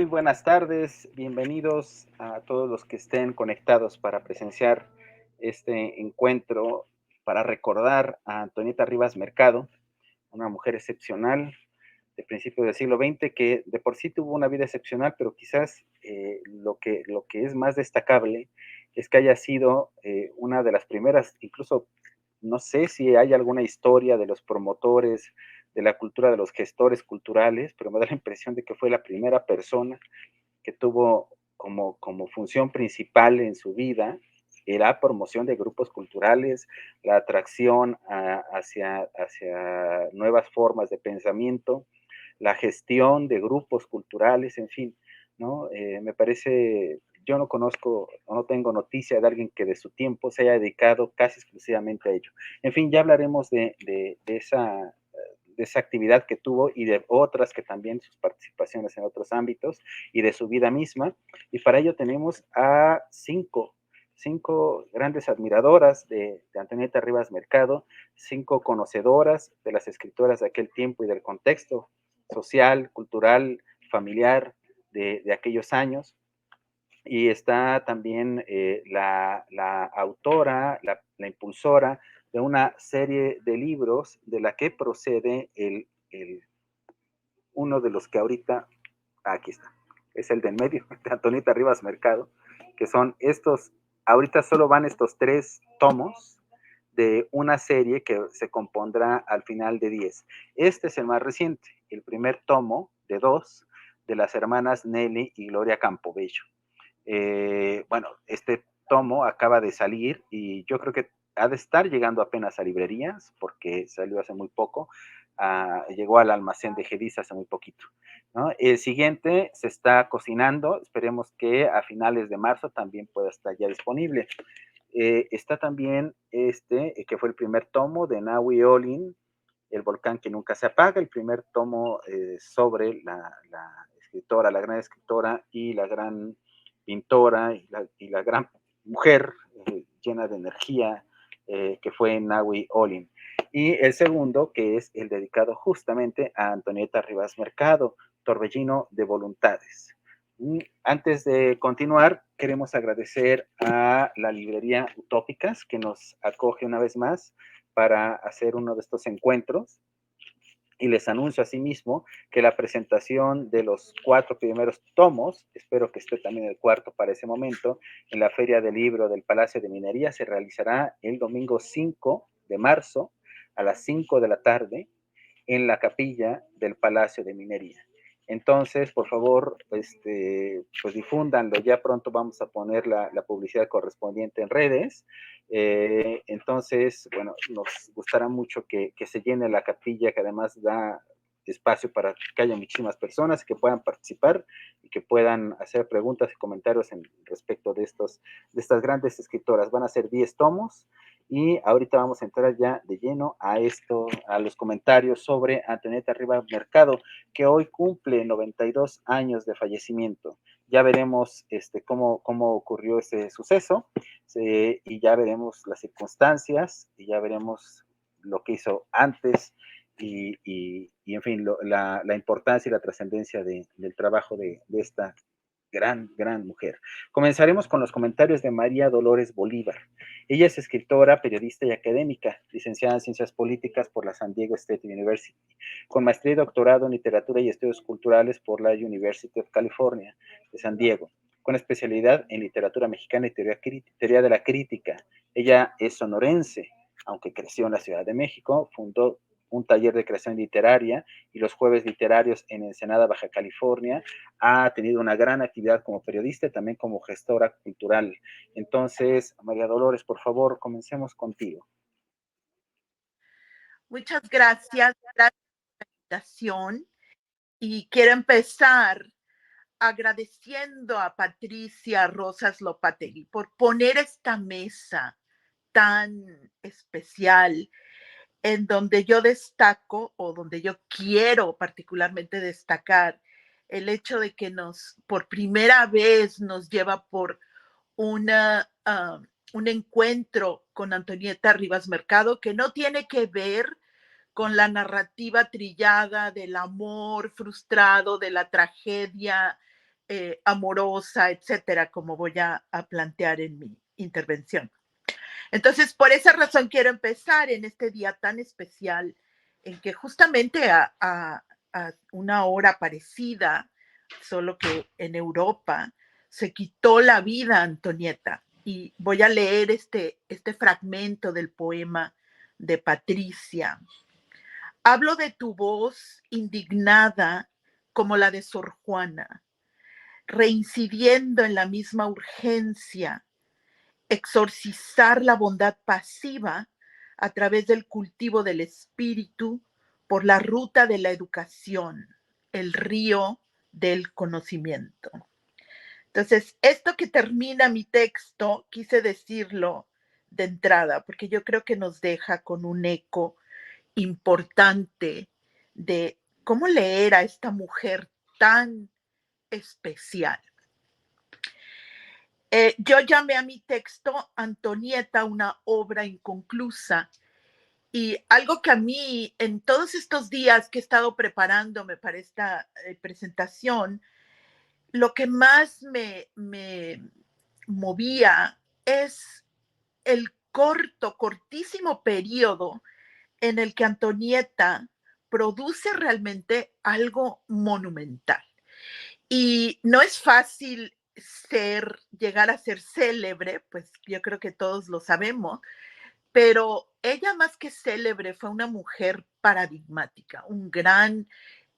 buenas tardes, bienvenidos a todos los que estén conectados para presenciar este encuentro para recordar a Antonieta Rivas Mercado, una mujer excepcional de principios del siglo XX que de por sí tuvo una vida excepcional, pero quizás lo que es más destacable es que haya sido una de las primeras, incluso no sé si hay alguna historia de los promotores de la cultura, de los gestores culturales, pero me da la impresión de que fue la primera persona que tuvo como función principal en su vida la promoción de grupos culturales, la atracción hacia nuevas formas de pensamiento, la gestión de grupos culturales, en fin, ¿no? Me parece, yo no conozco o no tengo noticia de alguien que de su tiempo se haya dedicado casi exclusivamente a ello. En fin, ya hablaremos de esa actividad que tuvo y de otras que también sus participaciones en otros ámbitos y de su vida misma. Y para ello tenemos a cinco grandes admiradoras de Antonieta Rivas Mercado, cinco conocedoras de las escritoras de aquel tiempo y del contexto social, cultural, familiar de aquellos años. Y está también la autora, la impulsora de una serie de libros de la que procede uno de los que ahorita, aquí está, es el de en medio, de Antonieta Rivas Mercado, que son estos, ahorita solo van estos 3 tomos de una serie que se compondrá al final de 10. Este es el más reciente, el primer tomo de 2 de las hermanas Nelly y Gloria Campobello. Bueno, este tomo acaba de salir y yo creo que ha de estar llegando apenas a librerías porque salió hace muy poco, llegó al almacén de Gedis hace muy poquito, ¿no? El siguiente se está cocinando, esperemos que a finales de marzo también pueda estar ya disponible. Está también que fue el primer tomo de Nahui Olin, El volcán que nunca se apaga, el primer tomo sobre la escritora, la gran escritora y la gran pintora y la gran mujer llena de energía que fue Nahui Olin. Y el segundo, que es el dedicado justamente a Antonieta Rivas Mercado, Torbellino de Voluntades. Antes de continuar, queremos agradecer a la librería Utópicas que nos acoge una vez más para hacer uno de estos encuentros. Y les anuncio asimismo que la presentación de los 4 primeros tomos, espero que esté también el cuarto para ese momento, en la Feria del Libro del Palacio de Minería se realizará el domingo 5 de marzo a las 5 de la tarde en la capilla del Palacio de Minería. Entonces, por favor, pues difúndanlo. Ya pronto vamos a poner la publicidad correspondiente en redes. Entonces, bueno, nos gustará mucho que se llene la capilla, que además da espacio para que haya muchísimas personas que puedan participar y que puedan hacer preguntas y comentarios respecto de estas grandes escritoras. Van a ser 10 tomos y ahorita vamos a entrar ya de lleno a a los comentarios sobre Antonieta Rivas Mercado, que hoy cumple 92 años de fallecimiento. Ya veremos cómo ocurrió ese suceso y ya veremos las circunstancias y ya veremos lo que hizo antes y en fin, la importancia y la trascendencia del trabajo de esta gran mujer. Comenzaremos con los comentarios de María Dolores Bolívar. Ella es escritora, periodista y académica, licenciada en Ciencias Políticas por la San Diego State University, con maestría y doctorado en Literatura y Estudios Culturales por la University of California de San Diego, con especialidad en Literatura Mexicana y teoría de la Crítica. Ella es sonorense, aunque creció en la Ciudad de México, fundó un taller de creación literaria y los jueves literarios en Ensenada, Baja California. Ha tenido una gran actividad como periodista y también como gestora cultural. Entonces, María Dolores, por favor, comencemos contigo. Muchas gracias, gracias por la invitación y quiero empezar agradeciendo a Patricia Rosas Lopategui por poner esta mesa tan especial en donde yo destaco o donde yo quiero particularmente destacar el hecho de que por primera vez nos lleva por un encuentro con Antonieta Rivas Mercado que no tiene que ver con la narrativa trillada del amor frustrado, de la tragedia amorosa, etcétera, como voy a plantear en mi intervención. Entonces, por esa razón quiero empezar en este día tan especial, en que justamente a una hora parecida, solo que en Europa, se quitó la vida a Antonieta. Y voy a leer este fragmento del poema de Patricia. Hablo de tu voz indignada como la de Sor Juana, reincidiendo en la misma urgencia, exorcizar la bondad pasiva a través del cultivo del espíritu por la ruta de la educación, el río del conocimiento. Entonces, esto que termina mi texto, quise decirlo de entrada, porque yo creo que nos deja con un eco importante de cómo leer a esta mujer tan especial. Yo llamé a mi texto Antonieta, una obra inconclusa, y algo que a mí en todos estos días que he estado preparándome para esta presentación, lo que más me movía es el cortísimo periodo en el que Antonieta produce realmente algo monumental. Y no es fácil llegar a ser célebre, pues yo creo que todos lo sabemos, pero ella más que célebre fue una mujer paradigmática, un gran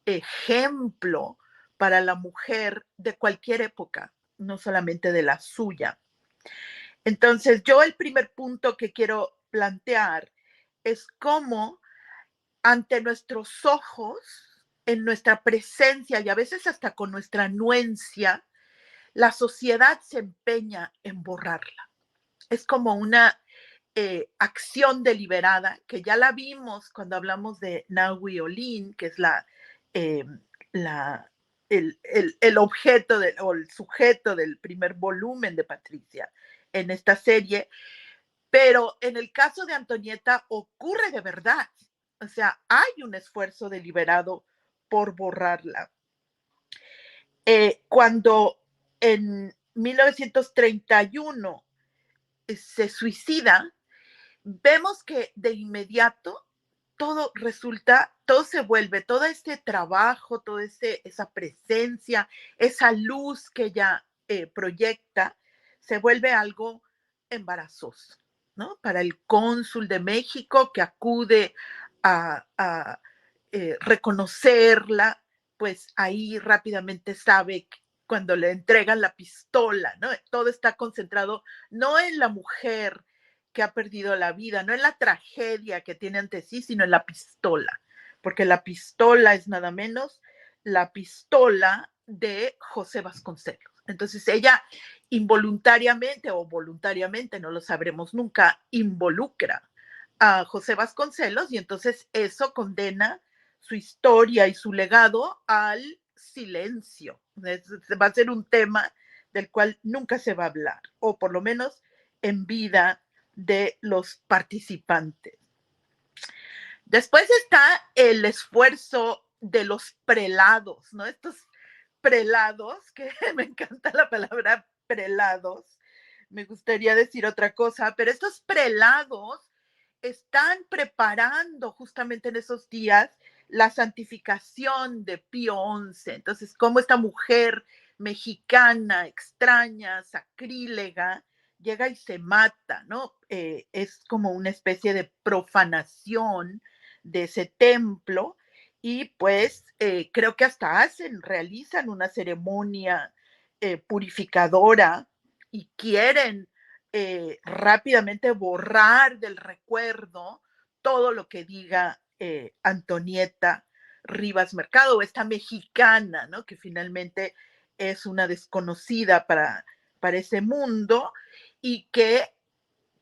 ejemplo para la mujer de cualquier época, no solamente de la suya. Entonces, yo el primer punto que quiero plantear es cómo ante nuestros ojos, en nuestra presencia y a veces hasta con nuestra anuencia, la sociedad se empeña en borrarla. Es como una acción deliberada, que ya la vimos cuando hablamos de Nahui Olin, que es el objeto o el sujeto del primer volumen de Patricia en esta serie, pero en el caso de Antonieta ocurre de verdad. O sea, hay un esfuerzo deliberado por borrarla. Cuando en 1931 se suicida, vemos que de inmediato todo se vuelve, todo este trabajo, toda esa presencia, esa luz que ella proyecta, se vuelve algo embarazoso, ¿no? Para el cónsul de México que acude a reconocerla, pues ahí rápidamente sabe cuando le entregan la pistola, ¿no? Todo está concentrado no en la mujer que ha perdido la vida, no en la tragedia que tiene ante sí, sino en la pistola, porque la pistola es nada menos la pistola de José Vasconcelos. Entonces ella involuntariamente o voluntariamente, no lo sabremos nunca, involucra a José Vasconcelos y entonces eso condena su historia y su legado al silencio. Va a ser un tema del cual nunca se va a hablar, o por lo menos en vida de los participantes. Después está el esfuerzo de los prelados, ¿no? Estos prelados, que me encanta la palabra prelados, me gustaría decir otra cosa, pero estos prelados están preparando justamente en esos días la santificación de Pío XI. Entonces, cómo esta mujer mexicana, extraña, sacrílega, llega y se mata, ¿no? Es como una especie de profanación de ese templo y pues creo que hasta realizan una ceremonia purificadora y quieren rápidamente borrar del recuerdo todo lo que diga Antonieta Rivas Mercado, esta mexicana, ¿no? Que finalmente es una desconocida para ese mundo y que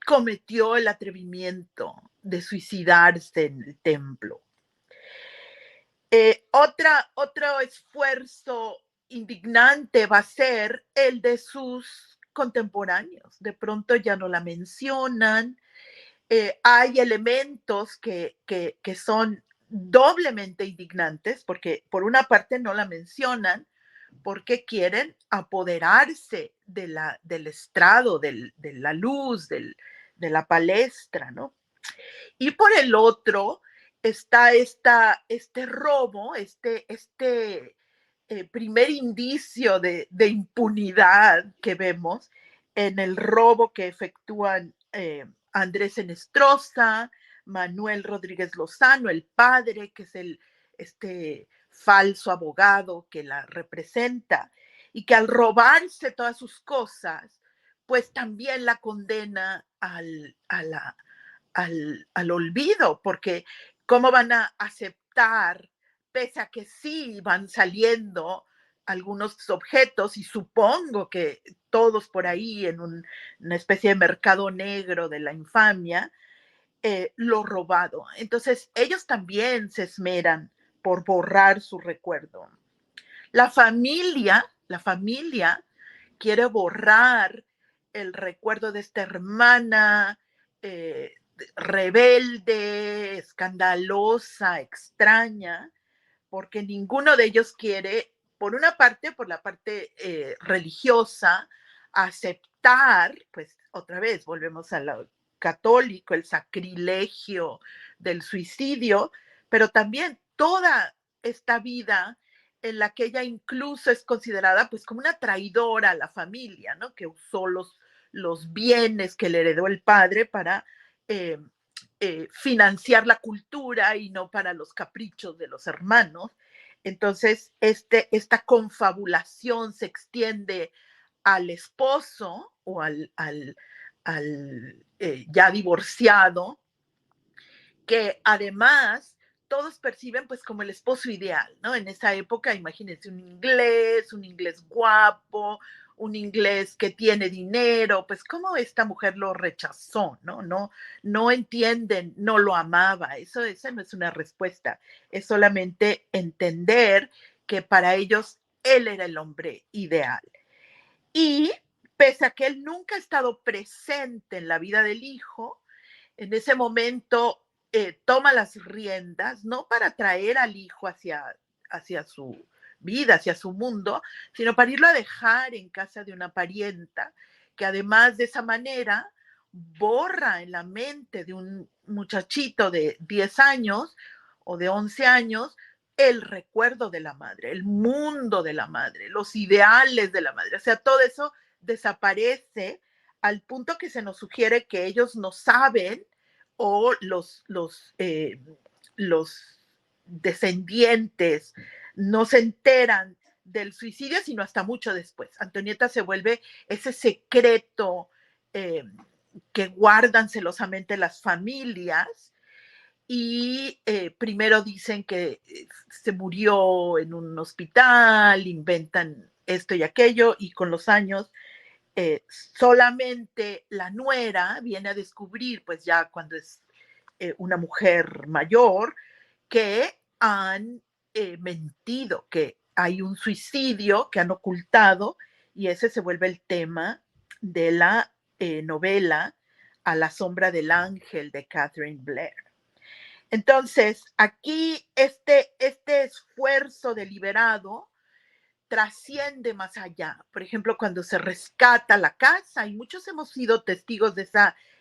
cometió el atrevimiento de suicidarse en el templo. Otro esfuerzo indignante va a ser el de sus contemporáneos. De pronto ya no la mencionan. Hay elementos que son doblemente indignantes, porque por una parte no la mencionan, porque quieren apoderarse del estrado, de la luz, de la palestra, ¿no? Y por el otro está este robo, primer indicio de impunidad que vemos en el robo que efectúan Andrés Enestrosa, Manuel Rodríguez Lozano, el padre, que es este falso abogado que la representa, y que al robarse todas sus cosas, pues también la condena al olvido, porque ¿cómo van a aceptar, pese a que sí van saliendo algunos objetos, y supongo que todos por ahí en una especie de mercado negro de la infamia, lo robado? Entonces, ellos también se esmeran por borrar su recuerdo. La familia quiere borrar el recuerdo de esta hermana rebelde, escandalosa, extraña, porque ninguno de ellos quiere, por una parte, por la parte religiosa, aceptar, pues otra vez volvemos a lo católico, el sacrilegio del suicidio, pero también toda esta vida en la que ella incluso es considerada pues como una traidora a la familia, ¿no? Que usó los bienes que le heredó el padre para eh, financiar la cultura y no para los caprichos de los hermanos. Entonces, esta confabulación se extiende al esposo o al ya divorciado, que además todos perciben pues como el esposo ideal, ¿no? En esa época, imagínense un inglés guapo, un inglés que tiene dinero, pues cómo esta mujer lo rechazó, ¿no? No entienden, no lo amaba, esa no es una respuesta, es solamente entender que para ellos él era el hombre ideal. Y pese a que él nunca ha estado presente en la vida del hijo, en ese momento toma las riendas, no para traer al hijo hacia su vida, hacia su mundo, sino para irlo a dejar en casa de una parienta, que además de esa manera borra en la mente de un muchachito de 10 años o de 11 años el recuerdo de la madre, el mundo de la madre, los ideales de la madre. O sea, todo eso desaparece al punto que se nos sugiere que ellos no saben, o los descendientes no se enteran del suicidio, sino hasta mucho después. Antonieta se vuelve ese secreto que guardan celosamente las familias, y primero dicen que se murió en un hospital, inventan esto y aquello, y con los años solamente la nuera viene a descubrir, pues ya cuando es una mujer mayor, que han mentido, que hay un suicidio que han ocultado, y ese se vuelve el tema de la novela A la sombra del ángel de Catherine Blair. Entonces, aquí este esfuerzo deliberado trasciende más allá. Por ejemplo, cuando se rescata la casa, y muchos hemos sido testigos de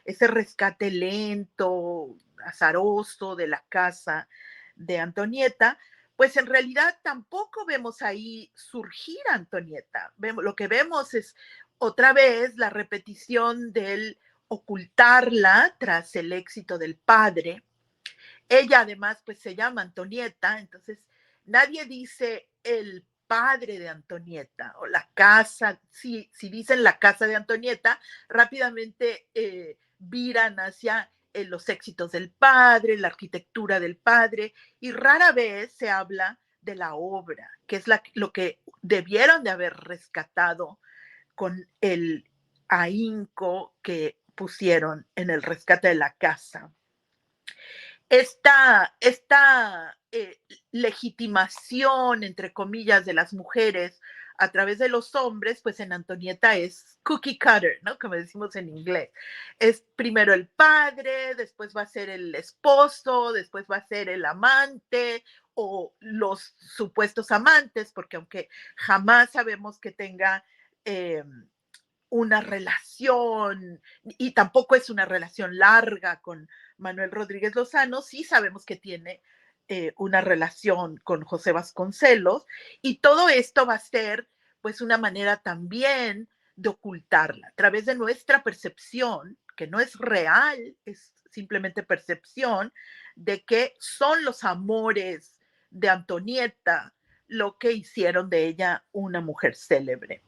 ese rescate lento, azaroso de la casa de Antonieta, pues en realidad tampoco vemos ahí surgir a Antonieta. Lo que vemos es otra vez la repetición del ocultarla tras el éxito del padre. Ella además pues se llama Antonieta, entonces nadie dice el padre de Antonieta o la casa. Si dicen la casa de Antonieta, rápidamente viran hacia los éxitos del padre, la arquitectura del padre, y rara vez se habla de la obra, que es lo que debieron de haber rescatado con el ahínco que pusieron en el rescate de la casa. Esta legitimación, entre comillas, de las mujeres a través de los hombres, pues en Antonieta es cookie cutter, ¿no? Como decimos en inglés. Es primero el padre, después va a ser el esposo, después va a ser el amante o los supuestos amantes, porque aunque jamás sabemos que tenga una relación, y tampoco es una relación larga con Manuel Rodríguez Lozano, sí sabemos que tiene una relación con José Vasconcelos, y todo esto va a ser pues una manera también de ocultarla a través de nuestra percepción, que no es real, es simplemente percepción, de que son los amores de Antonieta lo que hicieron de ella una mujer célebre.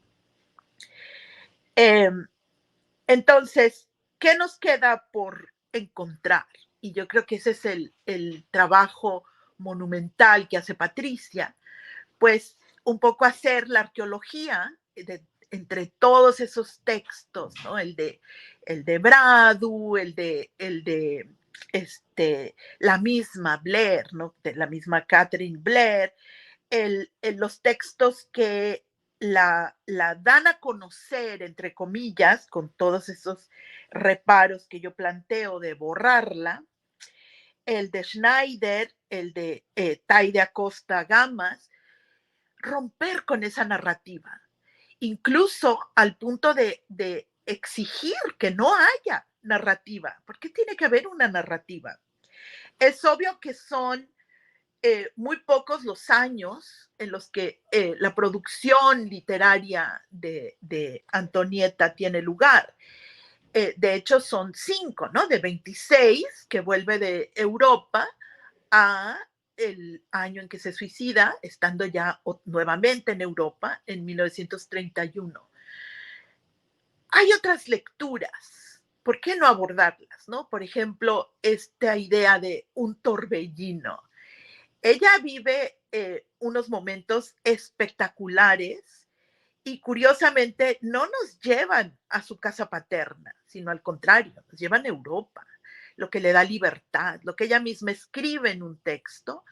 Entonces, ¿qué nos queda por encontrar? Y yo creo que ese es el trabajo monumental que hace Patricia, pues un poco hacer la arqueología entre todos esos textos, ¿no? El de Bradu, el de la misma Blair, ¿no? De la misma Catherine Blair, los textos que la dan a conocer, entre comillas, con todos esos reparos que yo planteo de borrarla, el de Schneider, el de Taide Acosta Gamas, romper con esa narrativa, incluso al punto de exigir que no haya narrativa. ¿Por qué tiene que haber una narrativa? Es obvio que son muy pocos los años en los que la producción literaria de Antonieta tiene lugar. De hecho, son 5, ¿no? De 26, que vuelve de Europa a el año en que se suicida, estando ya nuevamente en Europa, en 1931. Hay otras lecturas. ¿Por qué no abordarlas, no? Por ejemplo, esta idea de un torbellino. Ella vive unos momentos espectaculares y curiosamente no nos llevan a su casa paterna, sino al contrario, nos llevan a Europa, lo que le da libertad, lo que ella misma escribe en un texto,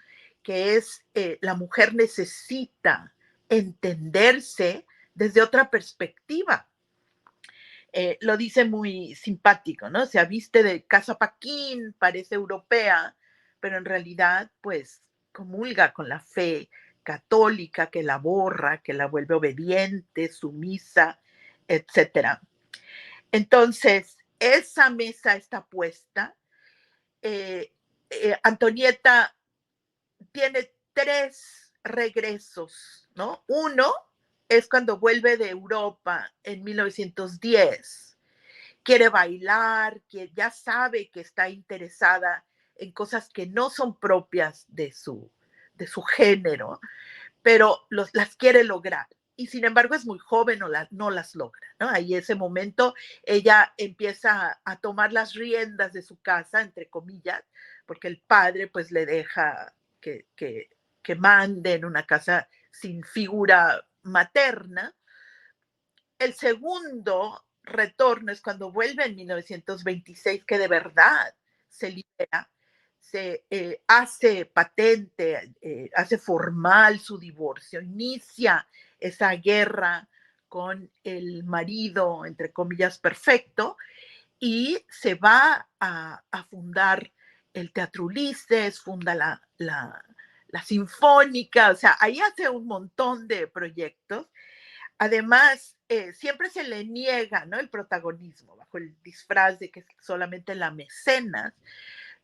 que es la mujer necesita entenderse desde otra perspectiva. Lo dice muy simpático, ¿no? Se viste de casa paquín, parece europea, pero en realidad, pues, comulga con la fe católica que la borra, que la vuelve obediente, sumisa, etcétera. Entonces, esa mesa está puesta. Antonieta tiene 3 regresos, ¿no? Uno es cuando vuelve de Europa en 1910. Quiere bailar, que ya sabe que está interesada en cosas que no son propias de su género, pero las quiere lograr. Y sin embargo es muy joven, no las logra, ¿no? Ahí ese momento ella empieza a tomar las riendas de su casa, entre comillas, porque el padre pues le deja que mande en una casa sin figura materna. El segundo retorno es cuando vuelve en 1926, que de verdad se libera, se hace patente, hace formal su divorcio, inicia esa guerra con el marido, entre comillas, perfecto, y se va a fundar el Teatro Ulises, funda la Sinfónica, o sea, ahí hace un montón de proyectos. Además, siempre se le niega, ¿no?, el protagonismo bajo el disfraz de que es solamente la mecenas,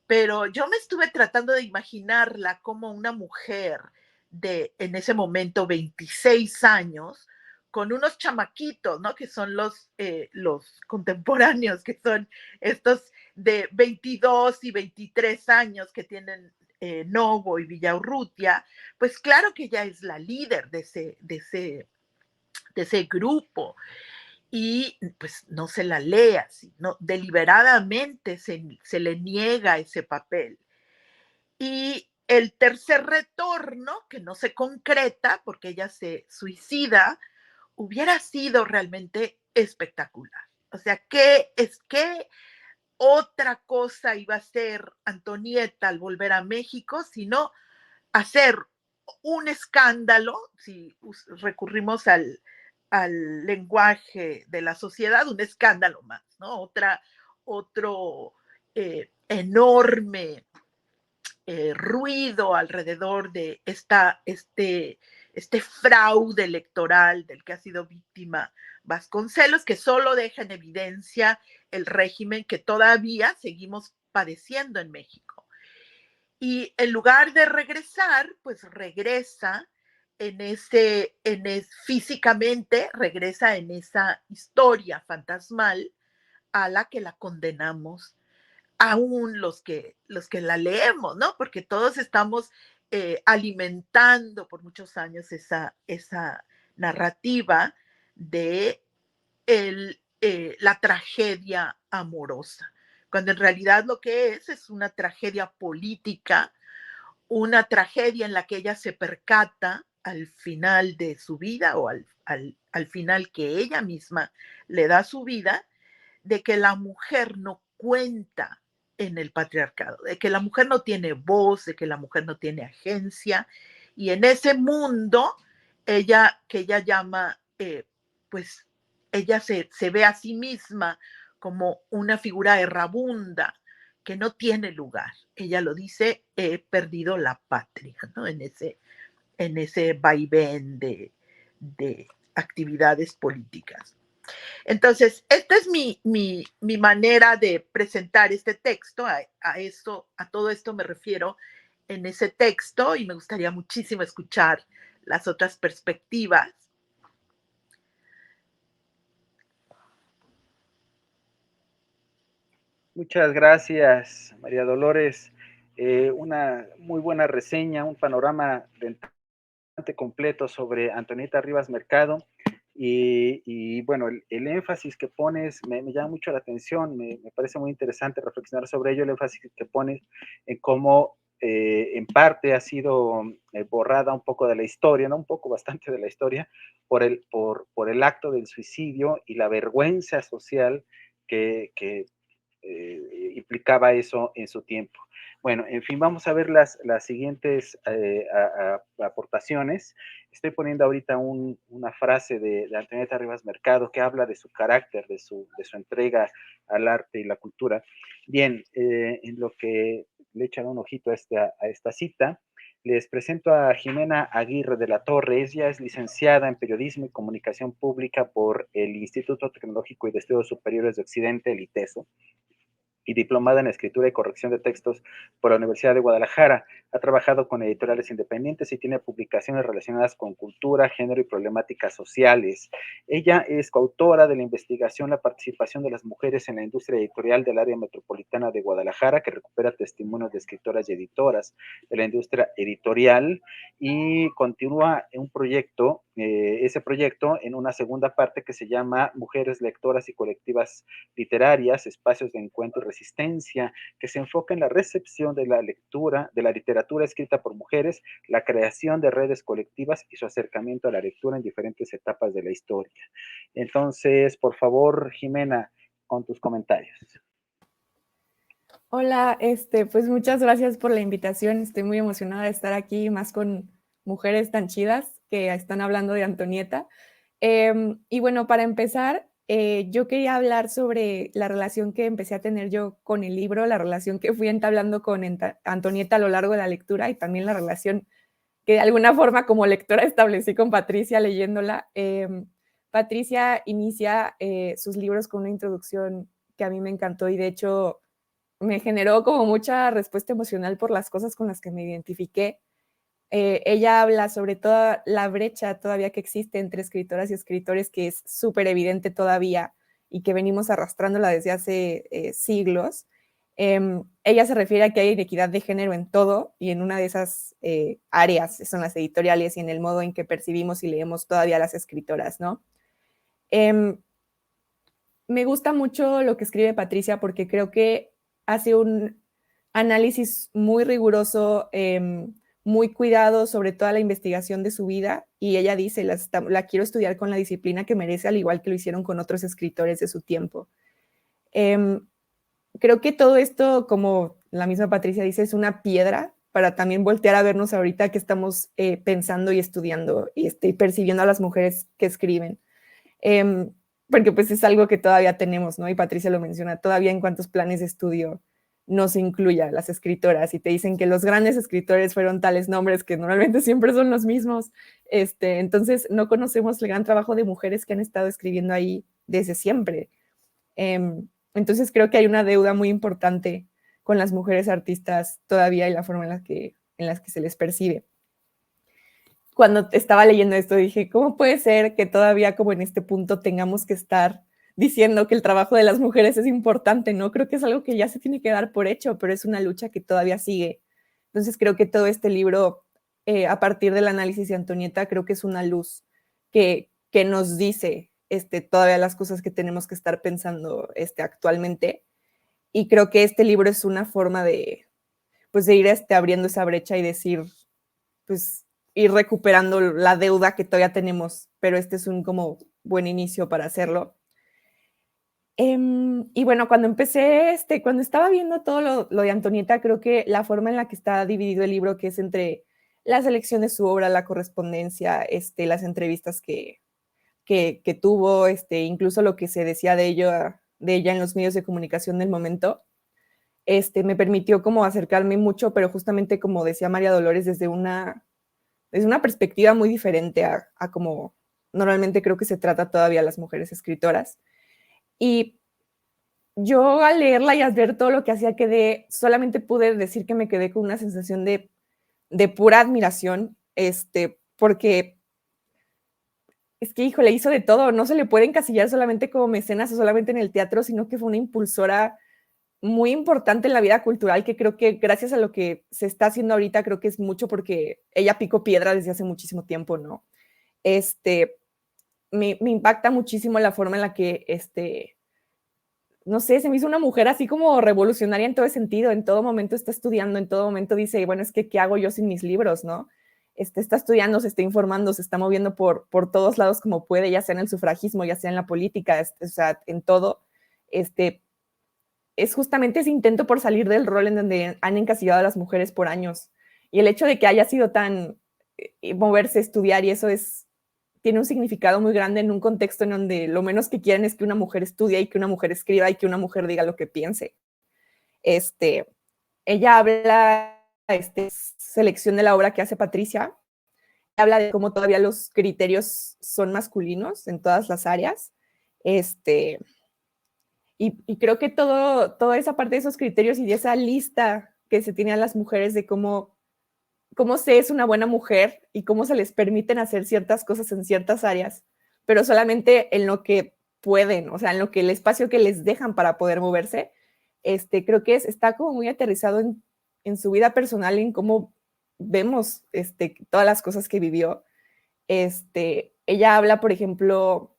pero yo me estuve tratando de imaginarla como una mujer de, en ese momento, 26 años, con unos chamaquitos, ¿no?, que son los contemporáneos, que son estos de 22 y 23 años que tienen Novo y Villaurrutia. Pues claro que ella es la líder de ese grupo, y pues no se la lee así, ¿no? Deliberadamente se le niega ese papel. Y el tercer retorno, que no se concreta porque ella se suicida, hubiera sido realmente espectacular. O sea, ¿qué otra cosa iba a hacer Antonieta al volver a México, sino hacer un escándalo, si recurrimos al lenguaje de la sociedad, un escándalo más, ¿no? Otro enorme ruido alrededor de este fraude electoral del que ha sido víctima Vasconcelos, que solo deja en evidencia el régimen que todavía seguimos padeciendo en México. Y en lugar de regresar, pues regresa físicamente, regresa en esa historia fantasmal a la que la condenamos aún los que la leemos, ¿no? Porque todos estamos alimentando por muchos años esa narrativa de la tragedia amorosa, cuando en realidad lo que es una tragedia política, una tragedia en la que ella se percata al final de su vida o al final que ella misma le da su vida, de que la mujer no cuenta en el patriarcado, de que la mujer no tiene voz, de que la mujer no tiene agencia, y en ese mundo, que ella llama, pues ella se ve a sí misma como una figura errabunda, que no tiene lugar. Ella lo dice, he perdido la patria, ¿no? En ese vaivén de actividades políticas. Entonces, esta es mi manera de presentar este texto. A todo esto me refiero en ese texto y me gustaría muchísimo escuchar las otras perspectivas. Muchas gracias, María Dolores. Una muy buena reseña, un panorama bastante completo sobre Antonieta Rivas Mercado. Y bueno, el énfasis que pones me llama mucho la atención, me parece muy interesante reflexionar sobre ello, el énfasis que pones en cómo en parte ha sido borrada un poco de la historia, no un poco, bastante de la historia, por el acto del suicidio y la vergüenza social que implicaba eso en su tiempo. Bueno, en fin, vamos a ver las siguientes aportaciones. Estoy poniendo ahorita una frase de Antonieta Rivas Mercado que habla de su carácter, de su entrega al arte y la cultura. Bien, en lo que le echan un ojito a esta cita, les presento a Jimena Aguirre de la Torre. Ella es licenciada en Periodismo y Comunicación Pública por el Instituto Tecnológico y de Estudios Superiores de Occidente, el ITESO, y diplomada en Escritura y Corrección de Textos por la Universidad de Guadalajara. Ha trabajado con editoriales independientes y tiene publicaciones relacionadas con cultura, género y problemáticas sociales. Ella es coautora de la investigación La participación de las mujeres en la industria editorial del área metropolitana de Guadalajara, que recupera testimonios de escritoras y editoras de la industria editorial, y continúa un proyecto, ese proyecto en una segunda parte que se llama Mujeres Lectoras y Colectivas Literarias, Espacios de Encuentro y Resistencia, que se enfoca en la recepción de la lectura, de la literatura escrita por mujeres, la creación de redes colectivas y su acercamiento a la lectura en diferentes etapas de la historia. Entonces, por favor, Jimena, con tus comentarios. Hola, pues muchas gracias por la invitación. Estoy muy emocionada de estar aquí, más con mujeres tan chidas que están hablando de Antonieta. Y bueno, para empezar, yo quería hablar sobre la relación que empecé a tener yo con el libro, la relación que fui entablando con Antonieta a lo largo de la lectura y también la relación que de alguna forma como lectora establecí con Patricia leyéndola. Patricia inicia sus libros con una introducción que a mí me encantó y de hecho me generó como mucha respuesta emocional por las cosas con las que me identifiqué. Ella habla sobre toda la brecha todavía que existe entre escritoras y escritores, que es súper evidente todavía y que venimos arrastrándola desde hace siglos. Ella se refiere a que hay inequidad de género en todo y en una de esas áreas son las editoriales y en el modo en que percibimos y leemos todavía a las escritoras, ¿no? Me gusta mucho lo que escribe Patricia porque creo que hace un análisis muy riguroso, muy cuidado sobre toda la investigación de su vida y ella dice, la quiero estudiar con la disciplina que merece, al igual que lo hicieron con otros escritores de su tiempo. Creo que todo esto, como la misma Patricia dice, es una piedra para también voltear a vernos ahorita que estamos pensando y estudiando y percibiendo a las mujeres que escriben. Porque pues es algo que todavía tenemos, ¿no? Y Patricia lo menciona, todavía en cuántos planes de estudio no se incluya las escritoras y te dicen que los grandes escritores fueron tales nombres que normalmente siempre son los mismos. Entonces no conocemos el gran trabajo de mujeres que han estado escribiendo ahí desde siempre. Entonces creo que hay una deuda muy importante con las mujeres artistas todavía y la forma en las que se les percibe. Cuando estaba leyendo esto dije, ¿cómo puede ser que todavía como en este punto tengamos que estar diciendo que el trabajo de las mujeres es importante? No creo que es algo que ya se tiene que dar por hecho, pero es una lucha que todavía sigue. Entonces creo que todo este libro, a partir del análisis de Antonieta, creo que es una luz que nos dice todavía las cosas que tenemos que estar pensando actualmente. Y creo que este libro es una forma de ir abriendo esa brecha y decir, pues, ir recuperando la deuda que todavía tenemos, pero este es un como buen inicio para hacerlo. Y bueno, cuando empecé, cuando estaba viendo todo lo de Antonieta, creo que la forma en la que está dividido el libro, que es entre la selección de su obra, la correspondencia, las entrevistas que tuvo, incluso lo que se decía de ella en los medios de comunicación del momento, me permitió como acercarme mucho, pero justamente como decía María Dolores, desde una perspectiva muy diferente a como normalmente creo que se trata todavía a las mujeres escritoras. Y yo al leerla y al ver todo lo que hacía solamente pude decir que me quedé con una sensación de pura admiración, porque es que, híjole, hizo de todo, no se le puede encasillar solamente como mecenas o solamente en el teatro, sino que fue una impulsora muy importante en la vida cultural, que creo que gracias a lo que se está haciendo ahorita, creo que es mucho porque ella picó piedra desde hace muchísimo tiempo, ¿no? Me impacta muchísimo la forma en la que, no sé, se me hizo una mujer así como revolucionaria en todo sentido, en todo momento está estudiando, en todo momento dice, bueno, es que ¿qué hago yo sin mis libros, no? Está estudiando, se está informando, se está moviendo por todos lados como puede, ya sea en el sufragismo, ya sea en la política, o sea, en todo, es justamente ese intento por salir del rol en donde han encasillado a las mujeres por años. Y el hecho de que haya sido tan moverse, estudiar y eso tiene un significado muy grande en un contexto en donde lo menos que quieren es que una mujer estudie y que una mujer escriba y que una mujer diga lo que piense. Ella habla, selección de la obra que hace Patricia, habla de cómo todavía los criterios son masculinos en todas las áreas, y creo que toda esa parte de esos criterios y de esa lista que se tiene a las mujeres de cómo se es una buena mujer y cómo se les permiten hacer ciertas cosas en ciertas áreas, pero solamente en lo que pueden, o sea, en lo que el espacio que les dejan para poder moverse, creo que está como muy aterrizado en su vida personal, en cómo vemos todas las cosas que vivió. Ella habla, por ejemplo,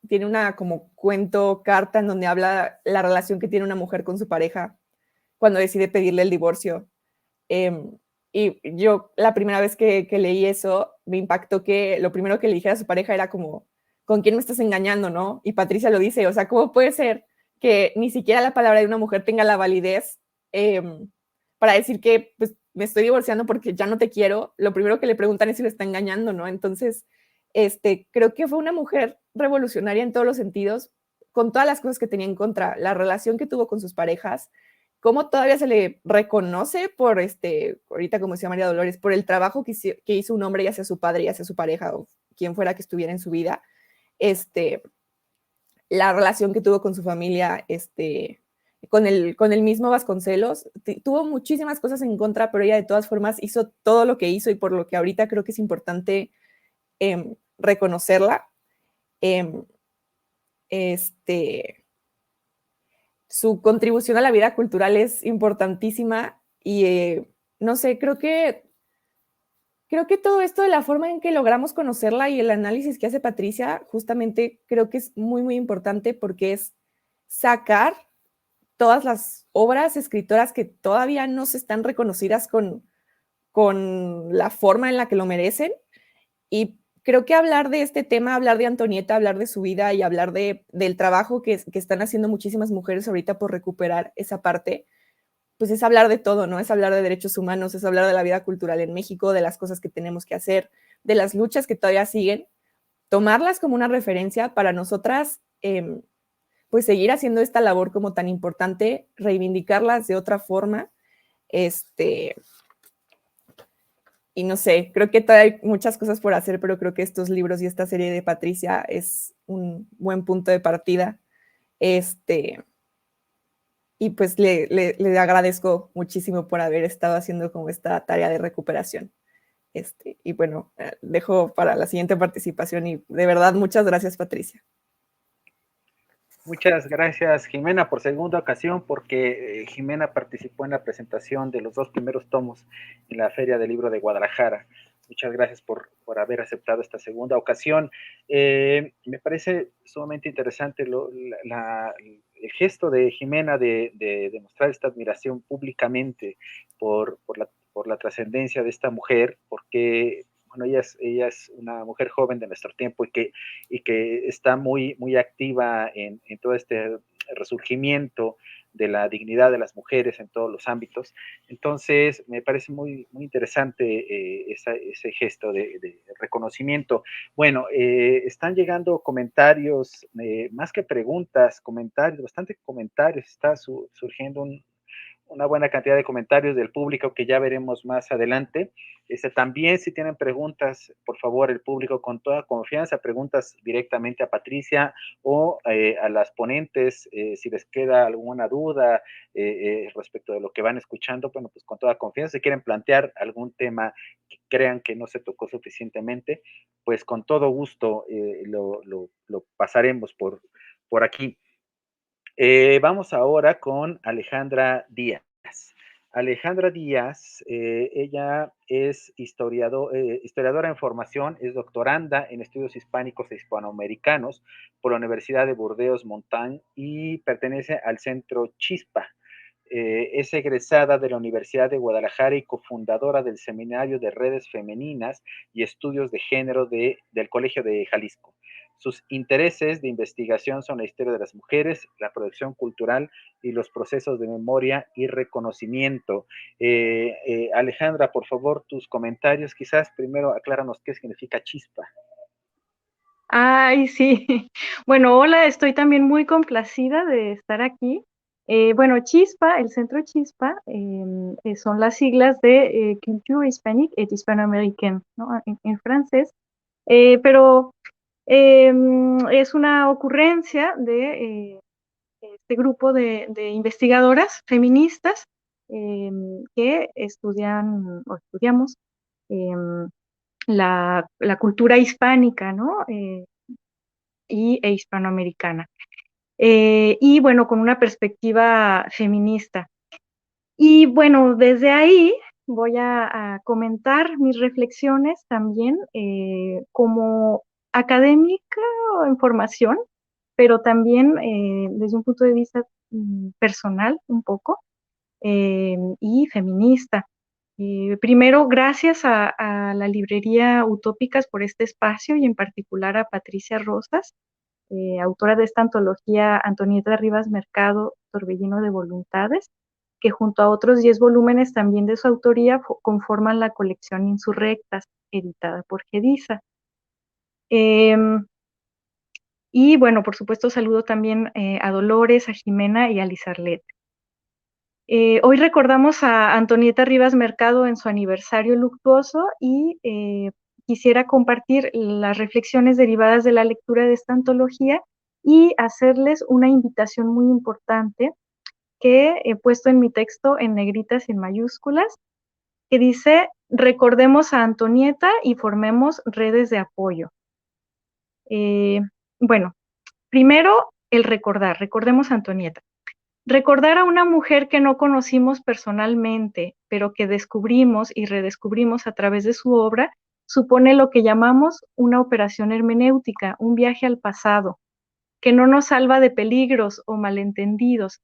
tiene una como cuento, carta, en donde habla la relación que tiene una mujer con su pareja cuando decide pedirle el divorcio. Y yo la primera vez que leí eso, me impactó que lo primero que le dijera a su pareja era como, ¿con quién me estás engañando, no? Y Patricia lo dice, o sea, ¿cómo puede ser que ni siquiera la palabra de una mujer tenga la validez para decir que pues, me estoy divorciando porque ya no te quiero? Lo primero que le preguntan es si lo está engañando, ¿no? Entonces, creo que fue una mujer revolucionaria en todos los sentidos, con todas las cosas que tenía en contra, la relación que tuvo con sus parejas, cómo todavía se le reconoce por, ahorita como decía María Dolores, por el trabajo que hizo un hombre, ya sea su padre, ya sea su pareja o quien fuera que estuviera en su vida, la relación que tuvo con su familia, con el mismo Vasconcelos, tuvo muchísimas cosas en contra, pero ella de todas formas hizo todo lo que hizo y por lo que ahorita creo que es importante reconocerla. Su contribución a la vida cultural es importantísima y no sé, creo que todo esto de la forma en que logramos conocerla y el análisis que hace Patricia, justamente creo que es muy, muy importante porque es sacar todas las obras escritoras que todavía no se están reconocidas con la forma en la que lo merecen. Y creo que hablar de este tema, hablar de Antonieta, hablar de su vida y hablar del trabajo que están haciendo muchísimas mujeres ahorita por recuperar esa parte, pues es hablar de todo, ¿no? Es hablar de derechos humanos, es hablar de la vida cultural en México, de las cosas que tenemos que hacer, de las luchas que todavía siguen, tomarlas como una referencia para nosotras, pues seguir haciendo esta labor como tan importante, reivindicarlas de otra forma, y no sé, creo que todavía hay muchas cosas por hacer, pero creo que estos libros y esta serie de Patricia es un buen punto de partida. Y pues le agradezco muchísimo por haber estado haciendo como esta tarea de recuperación. Y bueno, dejo para la siguiente participación y de verdad muchas gracias, Patricia. Muchas gracias, Jimena, por segunda ocasión, porque Jimena participó en la presentación de los 2 primeros tomos en la Feria del Libro de Guadalajara. Muchas gracias por haber aceptado esta segunda ocasión. Me parece sumamente interesante el gesto de Jimena de demostrar esta admiración públicamente por la trascendencia de esta mujer, porque bueno, ella es una mujer joven de nuestro tiempo y que está muy, muy activa en todo este resurgimiento de la dignidad de las mujeres en todos los ámbitos. Entonces, me parece muy, muy interesante ese gesto de reconocimiento. Bueno, están llegando comentarios, más que preguntas, comentarios, bastante comentarios, está surgiendo una buena cantidad de comentarios del público que ya veremos más adelante. También si tienen preguntas, por favor, el público con toda confianza, preguntas directamente a Patricia o a las ponentes, si les queda alguna duda respecto de lo que van escuchando, bueno, pues con toda confianza, si quieren plantear algún tema que crean que no se tocó suficientemente, pues con todo gusto lo pasaremos por aquí. Vamos ahora con Alejandra Díaz. Alejandra Díaz, ella es historiadora en formación, es doctoranda en estudios hispánicos e hispanoamericanos por la Universidad de Burdeos Montagne y pertenece al Centro Chispa. Es egresada de la Universidad de Guadalajara y cofundadora del Seminario de Redes Femeninas y Estudios de Género del Colegio de Jalisco. Sus intereses de investigación son la historia de las mujeres, la producción cultural y los procesos de memoria y reconocimiento. Alejandra, por favor, tus comentarios. Quizás primero acláranos qué significa chispa. Ay, sí. Bueno, hola, estoy también muy complacida de estar aquí. Bueno, Chispa, el Centro Chispa, son las siglas de Culture Hispanique et Hispanoaméricaine, ¿no? En francés. Pero es una ocurrencia de este grupo de investigadoras feministas que estudian o estudiamos la cultura hispánica, ¿no? E hispanoamericana. Y bueno, con una perspectiva feminista. Y bueno, desde ahí voy a comentar mis reflexiones también como académica o en formación, pero también desde un punto de vista personal un poco y feminista. Primero, gracias a la librería Utópicas por este espacio y en particular a Patricia Rosas, autora de esta antología Antonieta Rivas Mercado, Torbellino de Voluntades, que junto a otros 10 volúmenes también de su autoría conforman la colección Insurrectas, editada por Gedisa. Y bueno, por supuesto saludo también a Dolores, a Jimena y a Lizarlet. Hoy recordamos a Antonieta Rivas Mercado en su aniversario luctuoso y quisiera compartir las reflexiones derivadas de la lectura de esta antología y hacerles una invitación muy importante que he puesto en mi texto en negritas y en mayúsculas, que dice: recordemos a Antonieta y formemos redes de apoyo. Bueno, primero el recordemos a Antonieta. Recordar a una mujer que no conocimos personalmente, pero que descubrimos y redescubrimos a través de su obra, supone lo que llamamos una operación hermenéutica, un viaje al pasado, que no nos salva de peligros o malentendidos.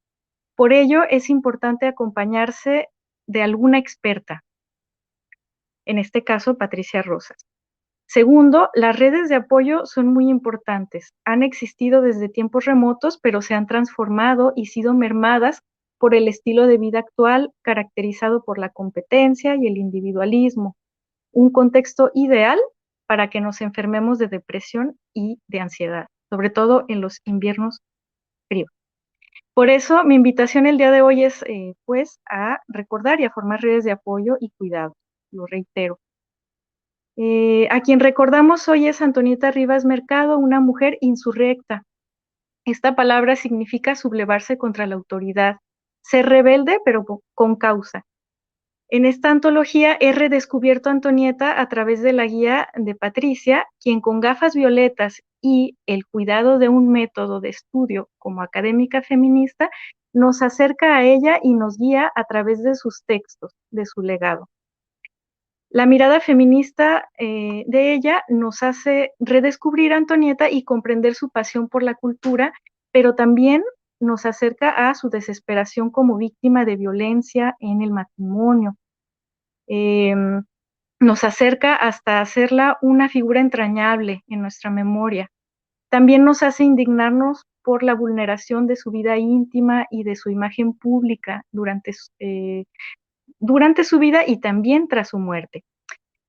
Por ello, es importante acompañarse de alguna experta, en este caso, Patricia Rosas. Segundo, las redes de apoyo son muy importantes. Han existido desde tiempos remotos, pero se han transformado y sido mermadas por el estilo de vida actual caracterizado por la competencia y el individualismo. Un contexto ideal para que nos enfermemos de depresión y de ansiedad, sobre todo en los inviernos fríos. Por eso mi invitación el día de hoy es pues a recordar y a formar redes de apoyo y cuidado, lo reitero. A quien recordamos hoy es Antonieta Rivas Mercado, una mujer insurrecta. Esta palabra significa sublevarse contra la autoridad, ser rebelde pero con causa. En esta antología he redescubierto a Antonieta a través de la guía de Patricia, quien con gafas violetas y el cuidado de un método de estudio como académica feminista, nos acerca a ella y nos guía a través de sus textos, de su legado. La mirada feminista de ella nos hace redescubrir a Antonieta y comprender su pasión por la cultura, pero también nos acerca a su desesperación como víctima de violencia en el matrimonio. Nos acerca hasta hacerla una figura entrañable en nuestra memoria. También nos hace indignarnos por la vulneración de su vida íntima y de su imagen pública durante su vida y también tras su muerte,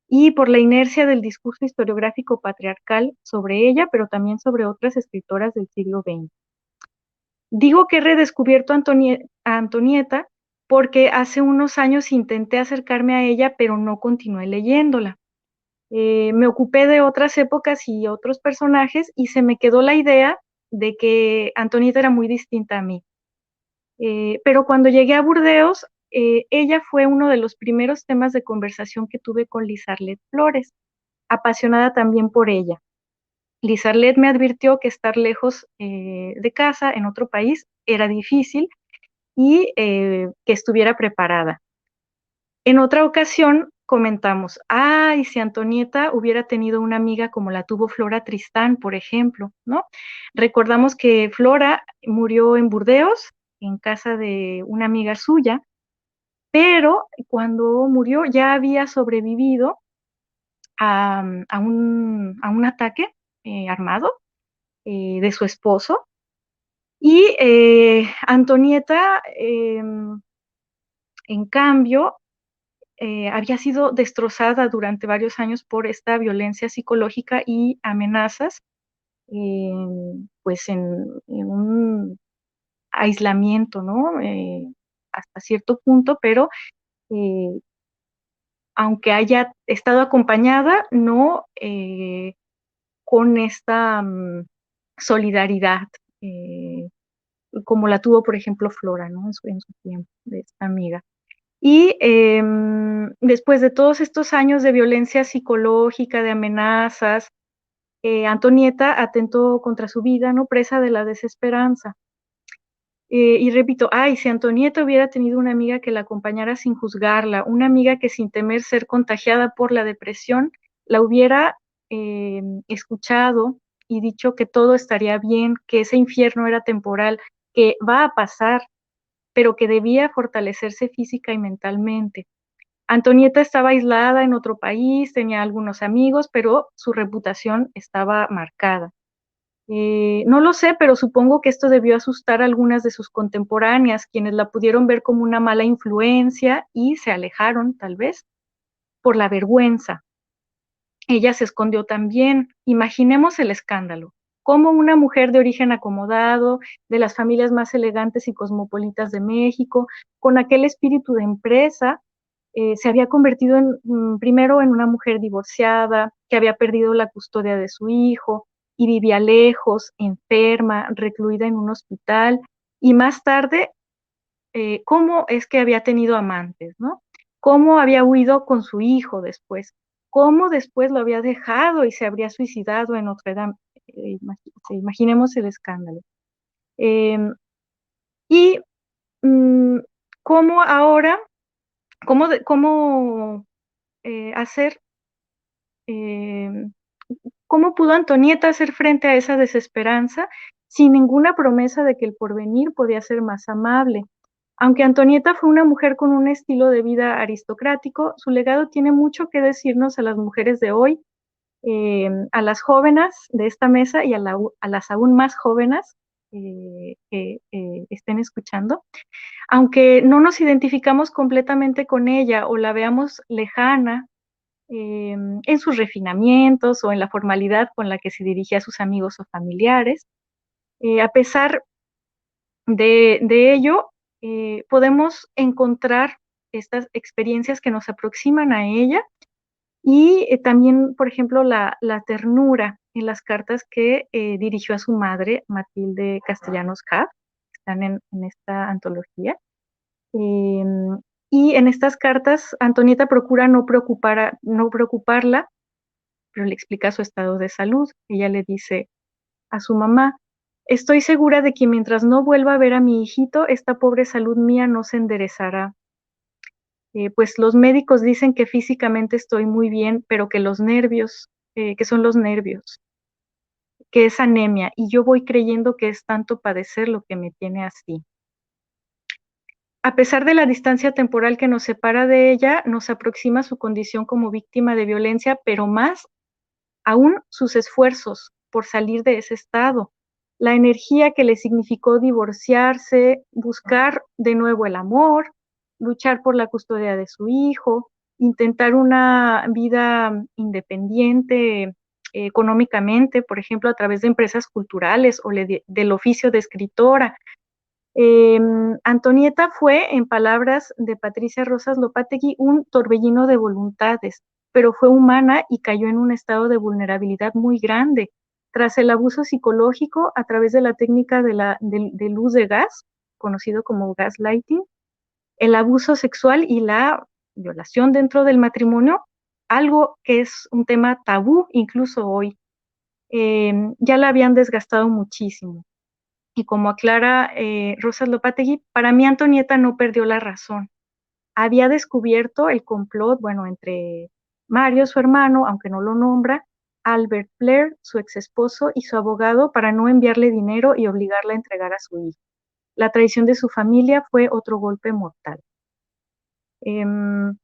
y por la inercia del discurso historiográfico patriarcal sobre ella, pero también sobre otras escritoras del siglo XX. Digo que he redescubierto a Antonieta porque hace unos años intenté acercarme a ella, pero no continué leyéndola. Me ocupé de otras épocas y otros personajes y se me quedó la idea de que Antonieta era muy distinta a mí. Pero cuando llegué a Burdeos, ella fue uno de los primeros temas de conversación que tuve con Lizarlet Flores, apasionada también por ella. Lizarlet me advirtió que estar lejos de casa, en otro país, era difícil y que estuviera preparada. En otra ocasión comentamos, y si Antonieta hubiera tenido una amiga como la tuvo Flora Tristán, por ejemplo, ¿no? Recordamos que Flora murió en Burdeos, en casa de una amiga suya, pero cuando murió ya había sobrevivido a un ataque armado de su esposo, y Antonieta, en cambio, había sido destrozada durante varios años por esta violencia psicológica y amenazas, pues en un aislamiento, ¿no? Hasta cierto punto, pero aunque haya estado acompañada, no con esta solidaridad, como la tuvo, por ejemplo, Flora, ¿no? En su tiempo, de esta amiga. Y después de todos estos años de violencia psicológica, de amenazas, Antonieta atentó contra su vida, ¿no? Presa de la desesperanza. Y repito, si Antonieta hubiera tenido una amiga que la acompañara sin juzgarla, una amiga que sin temer ser contagiada por la depresión, la hubiera escuchado y dicho que todo estaría bien, que ese infierno era temporal, que va a pasar, pero que debía fortalecerse física y mentalmente. Antonieta estaba aislada en otro país, tenía algunos amigos, pero su reputación estaba marcada. No lo sé, pero supongo que esto debió asustar a algunas de sus contemporáneas, quienes la pudieron ver como una mala influencia y se alejaron, tal vez, por la vergüenza. Ella se escondió también. Imaginemos el escándalo. Cómo una mujer de origen acomodado, de las familias más elegantes y cosmopolitas de México, con aquel espíritu de empresa, se había convertido primero en una mujer divorciada, que había perdido la custodia de su hijo y vivía lejos, enferma, recluida en un hospital, y más tarde, cómo es que había tenido amantes, ¿no? Cómo había huido con su hijo después, cómo después lo había dejado y se habría suicidado en Notre Dame. Imaginemos el escándalo. Y cómo ahora, cómo cómo pudo Antonieta hacer frente a esa desesperanza sin ninguna promesa de que el porvenir podía ser más amable. Aunque Antonieta fue una mujer con un estilo de vida aristocrático, su legado tiene mucho que decirnos a las mujeres de hoy, a las jóvenes de esta mesa y a las aún más jóvenes que estén escuchando. Aunque no nos identificamos completamente con ella o la veamos lejana en sus refinamientos o en la formalidad con la que se dirigía a sus amigos o familiares, a pesar de ello, podemos encontrar estas experiencias que nos aproximan a ella y también, por ejemplo, la ternura en las cartas que dirigió a su madre, Matilde Castellanos Haff, que están en esta antología. Y en estas cartas, Antonieta procura no preocuparla, pero le explica su estado de salud. Ella le dice a su mamá: estoy segura de que mientras no vuelva a ver a mi hijito, esta pobre salud mía no se enderezará. Pues los médicos dicen que físicamente estoy muy bien, pero que los nervios, que son los nervios, que es anemia, y yo voy creyendo que es tanto padecer lo que me tiene así. A pesar de la distancia temporal que nos separa de ella, nos aproxima su condición como víctima de violencia, pero más aún sus esfuerzos por salir de ese estado, la energía que le significó divorciarse, buscar de nuevo el amor, luchar por la custodia de su hijo, intentar una vida independiente económicamente, por ejemplo, a través de empresas culturales o del oficio de escritora. Antonieta fue, en palabras de Patricia Rosas Lopategui, un torbellino de voluntades, pero fue humana y cayó en un estado de vulnerabilidad muy grande. Tras el abuso psicológico a través de la técnica de luz de gas, conocido como gaslighting, el abuso sexual y la violación dentro del matrimonio, algo que es un tema tabú incluso hoy, ya la habían desgastado muchísimo. Y como aclara Rosas Lopategui, para mí Antonieta no perdió la razón. Había descubierto el complot, bueno, entre Mario, su hermano, aunque no lo nombra, Albert Blair, su ex esposo, y su abogado para no enviarle dinero y obligarla a entregar a su hijo. La traición de su familia fue otro golpe mortal. En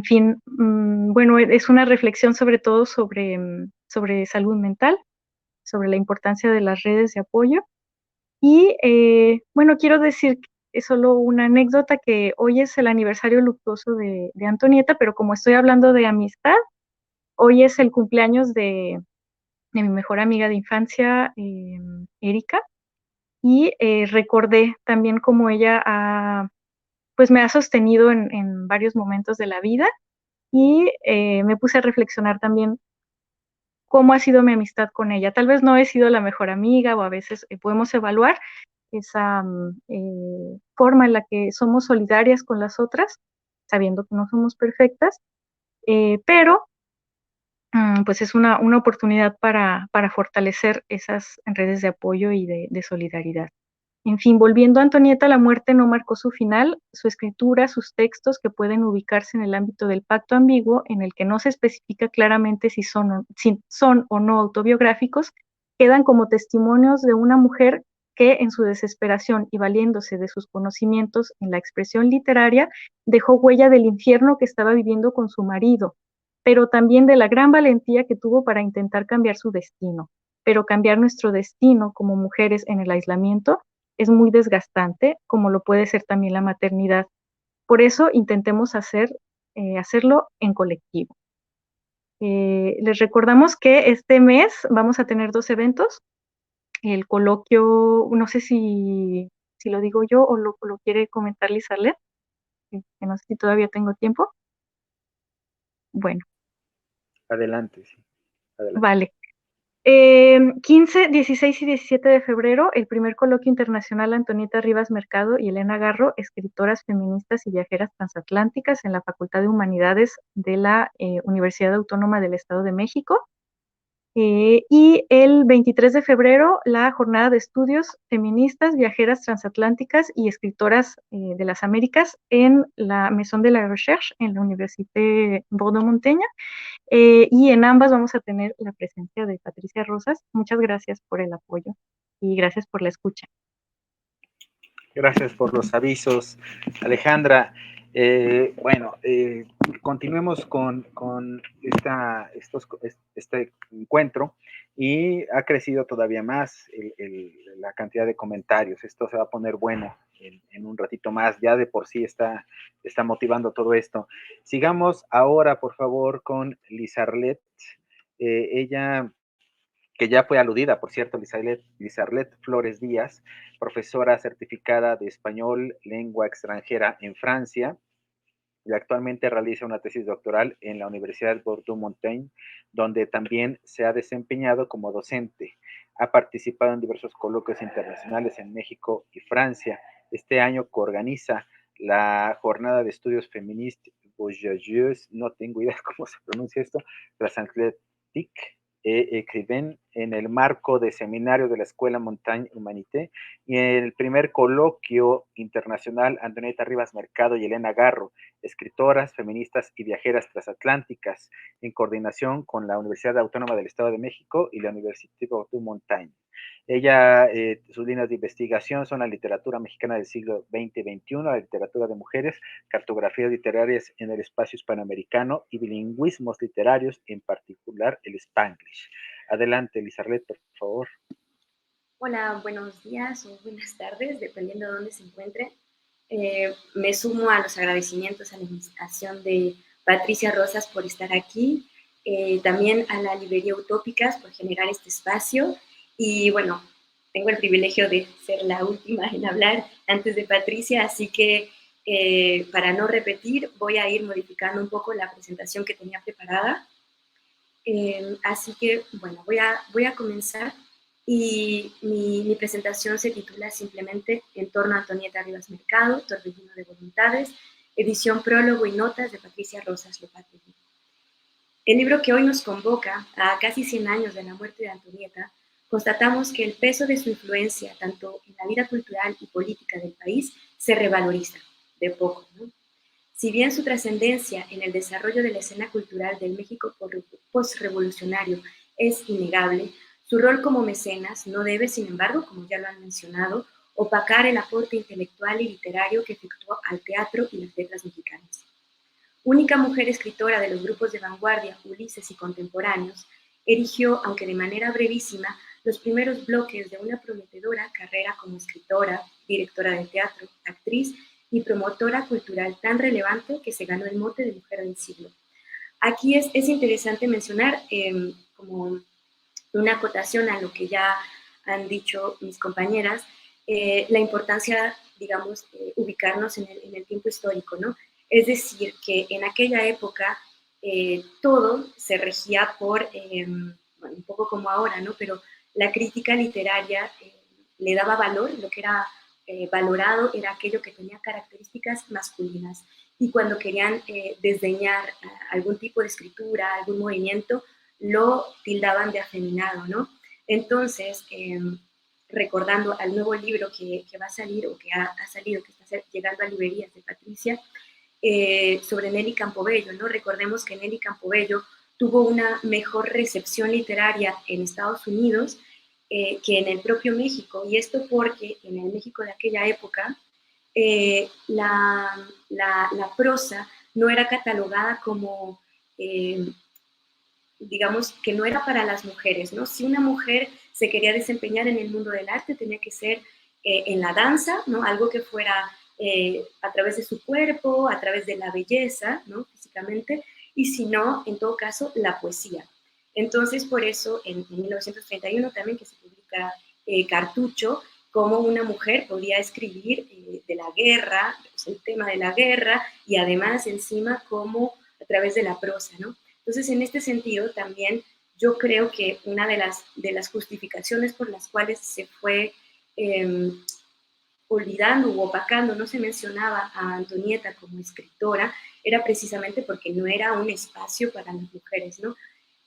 fin, bueno, es una reflexión sobre todo sobre salud mental, sobre la importancia de las redes de apoyo. Y bueno, quiero decir, es solo una anécdota, que hoy es el aniversario luctuoso de Antonieta, pero como estoy hablando de amistad, hoy es el cumpleaños de mi mejor amiga de infancia, Erika, y recordé también cómo ella pues me ha sostenido en varios momentos de la vida, y me puse a reflexionar también cómo ha sido mi amistad con ella. Tal vez no he sido la mejor amiga, o a veces podemos evaluar esa forma en la que somos solidarias con las otras, sabiendo que no somos perfectas, pero pues es una oportunidad para fortalecer esas redes de apoyo y de solidaridad. En fin, volviendo a Antonieta, la muerte no marcó su final. Su escritura, sus textos, que pueden ubicarse en el ámbito del pacto ambiguo, en el que no se especifica claramente si son o no autobiográficos, quedan como testimonios de una mujer que, en su desesperación y valiéndose de sus conocimientos en la expresión literaria, dejó huella del infierno que estaba viviendo con su marido, pero también de la gran valentía que tuvo para intentar cambiar su destino. Pero cambiar nuestro destino como mujeres en el aislamiento es muy desgastante, como lo puede ser también la maternidad. Por eso intentemos hacerlo en colectivo. Les recordamos que este mes vamos a tener 2 eventos. El coloquio, no sé si lo digo yo o lo quiere comentar Lizarlet, que no sé si todavía tengo tiempo. Bueno. Adelante, sí. Adelante. Vale. 15, 16 y 17 de febrero, el primer coloquio internacional Antonieta Rivas Mercado y Elena Garro, escritoras feministas y viajeras transatlánticas, en la Facultad de Humanidades de la Universidad Autónoma del Estado de México. Y el 23 de febrero, la jornada de estudios feministas, viajeras transatlánticas y escritoras de las Américas en la Maison de la Recherche, en la Université Bordeaux-Montaigne. Y en ambas vamos a tener la presencia de Patricia Rosas. Muchas gracias por el apoyo y gracias por la escucha. Gracias por los avisos, Alejandra. Bueno, continuemos con este encuentro, y ha crecido todavía más la cantidad de comentarios. Esto se va a poner bueno en un ratito más. Ya de por sí está motivando todo esto. Sigamos ahora, por favor, con Lizarlet. Ella que ya fue aludida, por cierto, Lizarlet Flores Díaz, profesora certificada de español, lengua extranjera en Francia, y actualmente realiza una tesis doctoral en la Universidad Bordeaux-Montaigne, donde también se ha desempeñado como docente. Ha participado en diversos coloquios internacionales en México y Francia. Este año coorganiza la Jornada de Estudios Feministas Voyageurs, no tengo idea cómo se pronuncia esto, Transatlantique Écrivain, en el marco de seminario de la Escuela Montagne Humanité, y en el primer coloquio internacional Antonieta Rivas Mercado y Elena Garro, escritoras, feministas y viajeras transatlánticas, en coordinación con la Universidad Autónoma del Estado de México y la Université Bordeaux-Montaigne. Ella, sus líneas de investigación son la literatura mexicana del siglo XX-XXI, la literatura de mujeres, cartografías literarias en el espacio hispanoamericano y bilingüismos literarios, en particular el Spanglish. Adelante, Lizarlet, por favor. Hola, buenos días o buenas tardes, dependiendo de dónde se encuentren. Me sumo a los agradecimientos a la invitación de Patricia Rosas por estar aquí, también a la Librería Utópicas por generar este espacio, y bueno, tengo el privilegio de ser la última en hablar antes de Patricia, así que para no repetir voy a ir modificando un poco la presentación que tenía preparada. Así que bueno, voy a comenzar. Y mi presentación se titula simplemente En torno a Antonieta Rivas Mercado, Torbellino de Voluntades, edición Prólogo y Notas de Patricia Rosas Lopategui. El libro que hoy nos convoca, a casi 100 años de la muerte de Antonieta, constatamos que el peso de su influencia, tanto en la vida cultural y política del país, se revaloriza, de poco, ¿no? Si bien su trascendencia en el desarrollo de la escena cultural del México postrevolucionario es innegable, su rol como mecenas no debe, sin embargo, como ya lo han mencionado, opacar el aporte intelectual y literario que efectuó al teatro y las letras mexicanas. Única mujer escritora de los grupos de vanguardia, Ulises y contemporáneos, erigió, aunque de manera brevísima, los primeros bloques de una prometedora carrera como escritora, directora de teatro, actriz y promotora cultural tan relevante que se ganó el mote de Mujer del Siglo. Aquí es interesante mencionar como una acotación a lo que ya han dicho mis compañeras, la importancia, digamos, ubicarnos en el tiempo histórico, ¿no? Es decir, que en aquella época todo se regía por, bueno, un poco como ahora, ¿no? Pero la crítica literaria le daba valor, lo que era valorado era aquello que tenía características masculinas. Y cuando querían desdeñar algún tipo de escritura, algún movimiento, lo tildaban de afeminado, ¿no? Entonces, recordando al nuevo libro que va a salir o que ha salido, que está llegando a librerías de Patricia, sobre Nelly Campobello, ¿no? Recordemos que Nelly Campobello tuvo una mejor recepción literaria en Estados Unidos que en el propio México, y esto porque en el México de aquella época la prosa no era catalogada como digamos, que no era para las mujeres, ¿no? Si una mujer se quería desempeñar en el mundo del arte, tenía que ser en la danza, ¿no? Algo que fuera a través de su cuerpo, a través de la belleza, ¿no? Físicamente, y si no, en todo caso, la poesía. Entonces, por eso, en 1931 también que se publica Cartucho, cómo una mujer podía escribir de la guerra, pues, el tema de la guerra, y además encima como a través de la prosa, ¿no? Entonces, en este sentido, también yo creo que una de las justificaciones por las cuales se fue olvidando u opacando, no se mencionaba a Antonieta como escritora, era precisamente porque no era un espacio para las mujeres, ¿no?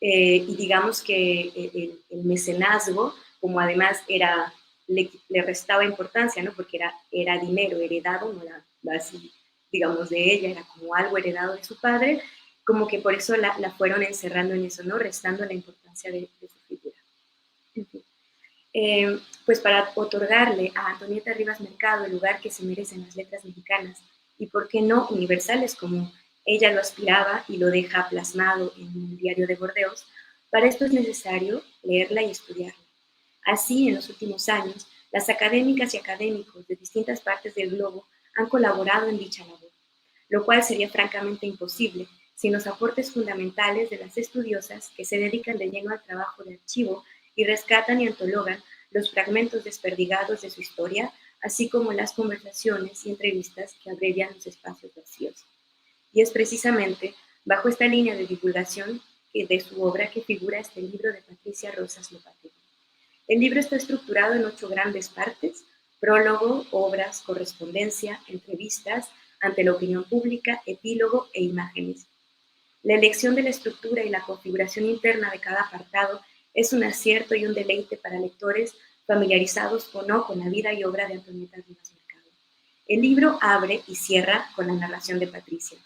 Y digamos que el mecenazgo, como además era, le restaba importancia, ¿no? Porque era dinero heredado, no era así, digamos, de ella, era como algo heredado de su padre, como que por eso la fueron encerrando en eso, ¿no? Restando la importancia de su figura. En fin. Pues para otorgarle a Antonieta Rivas Mercado el lugar que se merecen las letras mexicanas, y por qué no universales como ella lo aspiraba y lo deja plasmado en el Diario de Burdeos, para esto es necesario leerla y estudiarla. Así, en los últimos años, las académicas y académicos de distintas partes del globo han colaborado en dicha labor, lo cual sería francamente imposible sin los aportes fundamentales de las estudiosas que se dedican de lleno al trabajo de archivo y rescatan y antologan los fragmentos desperdigados de su historia, así como las conversaciones y entrevistas que abrevian los espacios vacíos. Y es precisamente bajo esta línea de divulgación de su obra que figura este libro de Patricia Rosas Lopategui. El libro está estructurado en 8 grandes partes: prólogo, obras, correspondencia, entrevistas ante la opinión pública, epílogo e imágenes. La elección de la estructura y la configuración interna de cada apartado es un acierto y un deleite para lectores familiarizados o no con la vida y obra de Antonieta Rivas Mercado. El libro abre y cierra con la narración de Patricia,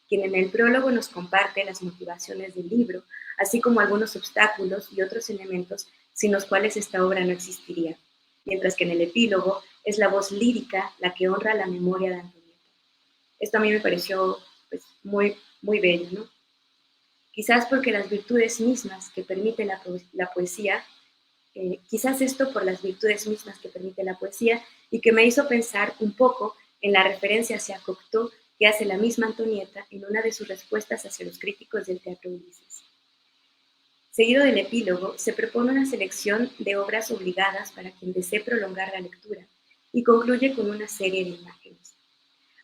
quien en el prólogo nos comparte las motivaciones del libro, así como algunos obstáculos y otros elementos sin los cuales esta obra no existiría, mientras que en el epílogo es la voz lírica la que honra la memoria de Antonieta. Esto a mí me pareció pues, muy bello, ¿no? Quizás porque las virtudes mismas que permite la poesía, quizás esto por las virtudes mismas que permite la poesía y que me hizo pensar un poco en la referencia hacia Cocteau que hace la misma Antonieta en una de sus respuestas hacia los críticos del Teatro Ulises. Seguido del epílogo, se propone una selección de obras obligadas para quien desee prolongar la lectura y concluye con una serie de imágenes.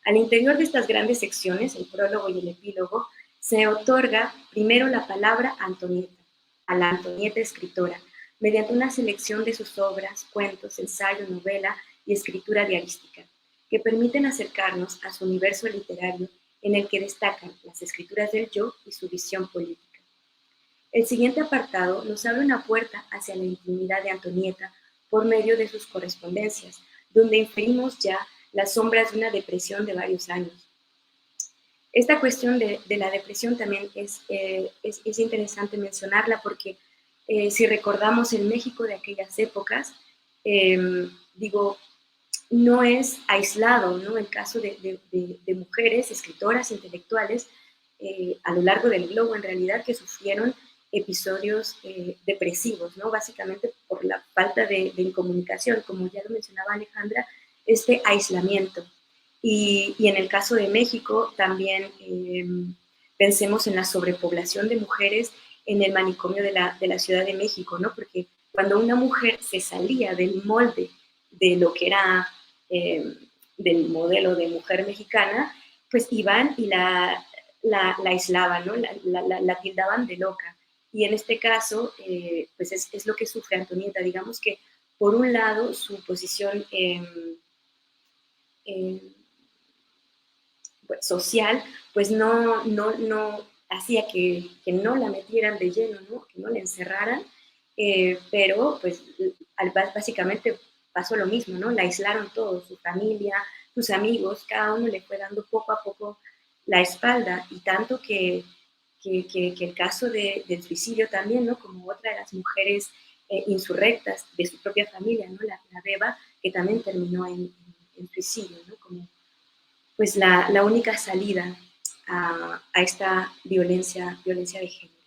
Al interior de estas grandes secciones, el prólogo y el epílogo, se otorga primero la palabra Antonieta, a la Antonieta escritora, mediante una selección de sus obras, cuentos, ensayo, novela y escritura diarística, que permiten acercarnos a su universo literario en el que destacan las escrituras del yo y su visión política. El siguiente apartado nos abre una puerta hacia la intimidad de Antonieta por medio de sus correspondencias, donde inferimos ya las sombras de una depresión de varios años. Esta cuestión de la depresión también es interesante mencionarla porque si recordamos el México de aquellas épocas, no es aislado, ¿no? El caso de mujeres, escritoras, intelectuales, a lo largo del globo en realidad, que sufrieron episodios depresivos, ¿no? Básicamente por la falta de incomunicación, como ya lo mencionaba Alejandra, este aislamiento. Y en el caso de México también pensemos en la sobrepoblación de mujeres en el manicomio de la Ciudad de México, ¿no? Porque cuando una mujer se salía del molde de lo que era del modelo de mujer mexicana, pues iban y la aislaban, ¿no? La tildaban de loca. Y en este caso, pues es lo que sufre Antonieta. Digamos que, por un lado, su posición pues, social, pues no hacía que no la metieran de lleno, ¿no? Que no la encerraran, pero pues básicamente pasó lo mismo, ¿no? La aislaron todos, su familia, sus amigos, cada uno le fue dando poco a poco la espalda, y tanto que el caso del suicidio también, ¿no? Como otra de las mujeres insurrectas de su propia familia, ¿no? La Beba, que también terminó en suicidio, ¿no? Como pues la única salida a esta violencia de género.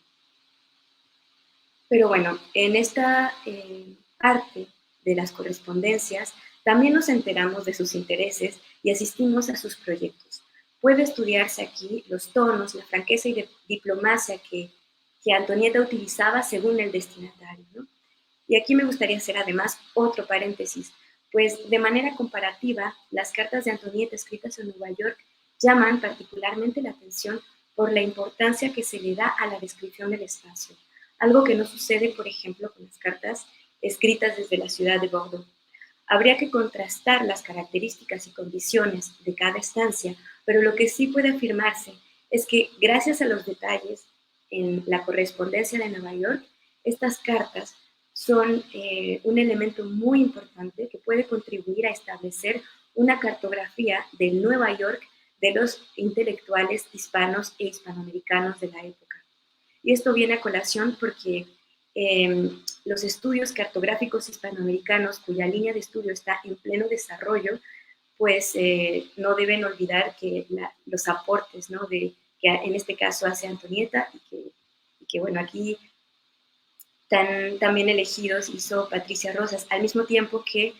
Pero bueno, en esta parte de las correspondencias también nos enteramos de sus intereses y asistimos a sus proyectos. Puede estudiarse aquí los tonos, la franqueza y diplomacia que Antonieta utilizaba según el destinatario, ¿no? Y aquí me gustaría hacer además otro paréntesis, pues de manera comparativa, las cartas de Antonieta escritas en Nueva York llaman particularmente la atención por la importancia que se le da a la descripción del espacio, algo que no sucede, por ejemplo, con las cartas escritas desde la ciudad de Bordeaux. Habría que contrastar las características y condiciones de cada estancia, pero lo que sí puede afirmarse es que gracias a los detalles en la correspondencia de Nueva York, estas cartas son un elemento muy importante que puede contribuir a establecer una cartografía de Nueva York de los intelectuales hispanos e hispanoamericanos de la época. Y esto viene a colación porque los estudios cartográficos hispanoamericanos, cuya línea de estudio está en pleno desarrollo, pues no deben olvidar que los aportes, ¿no? que en este caso hace Antonieta y que bueno, aquí tan bien elegidos hizo Patricia Rosas, al mismo tiempo que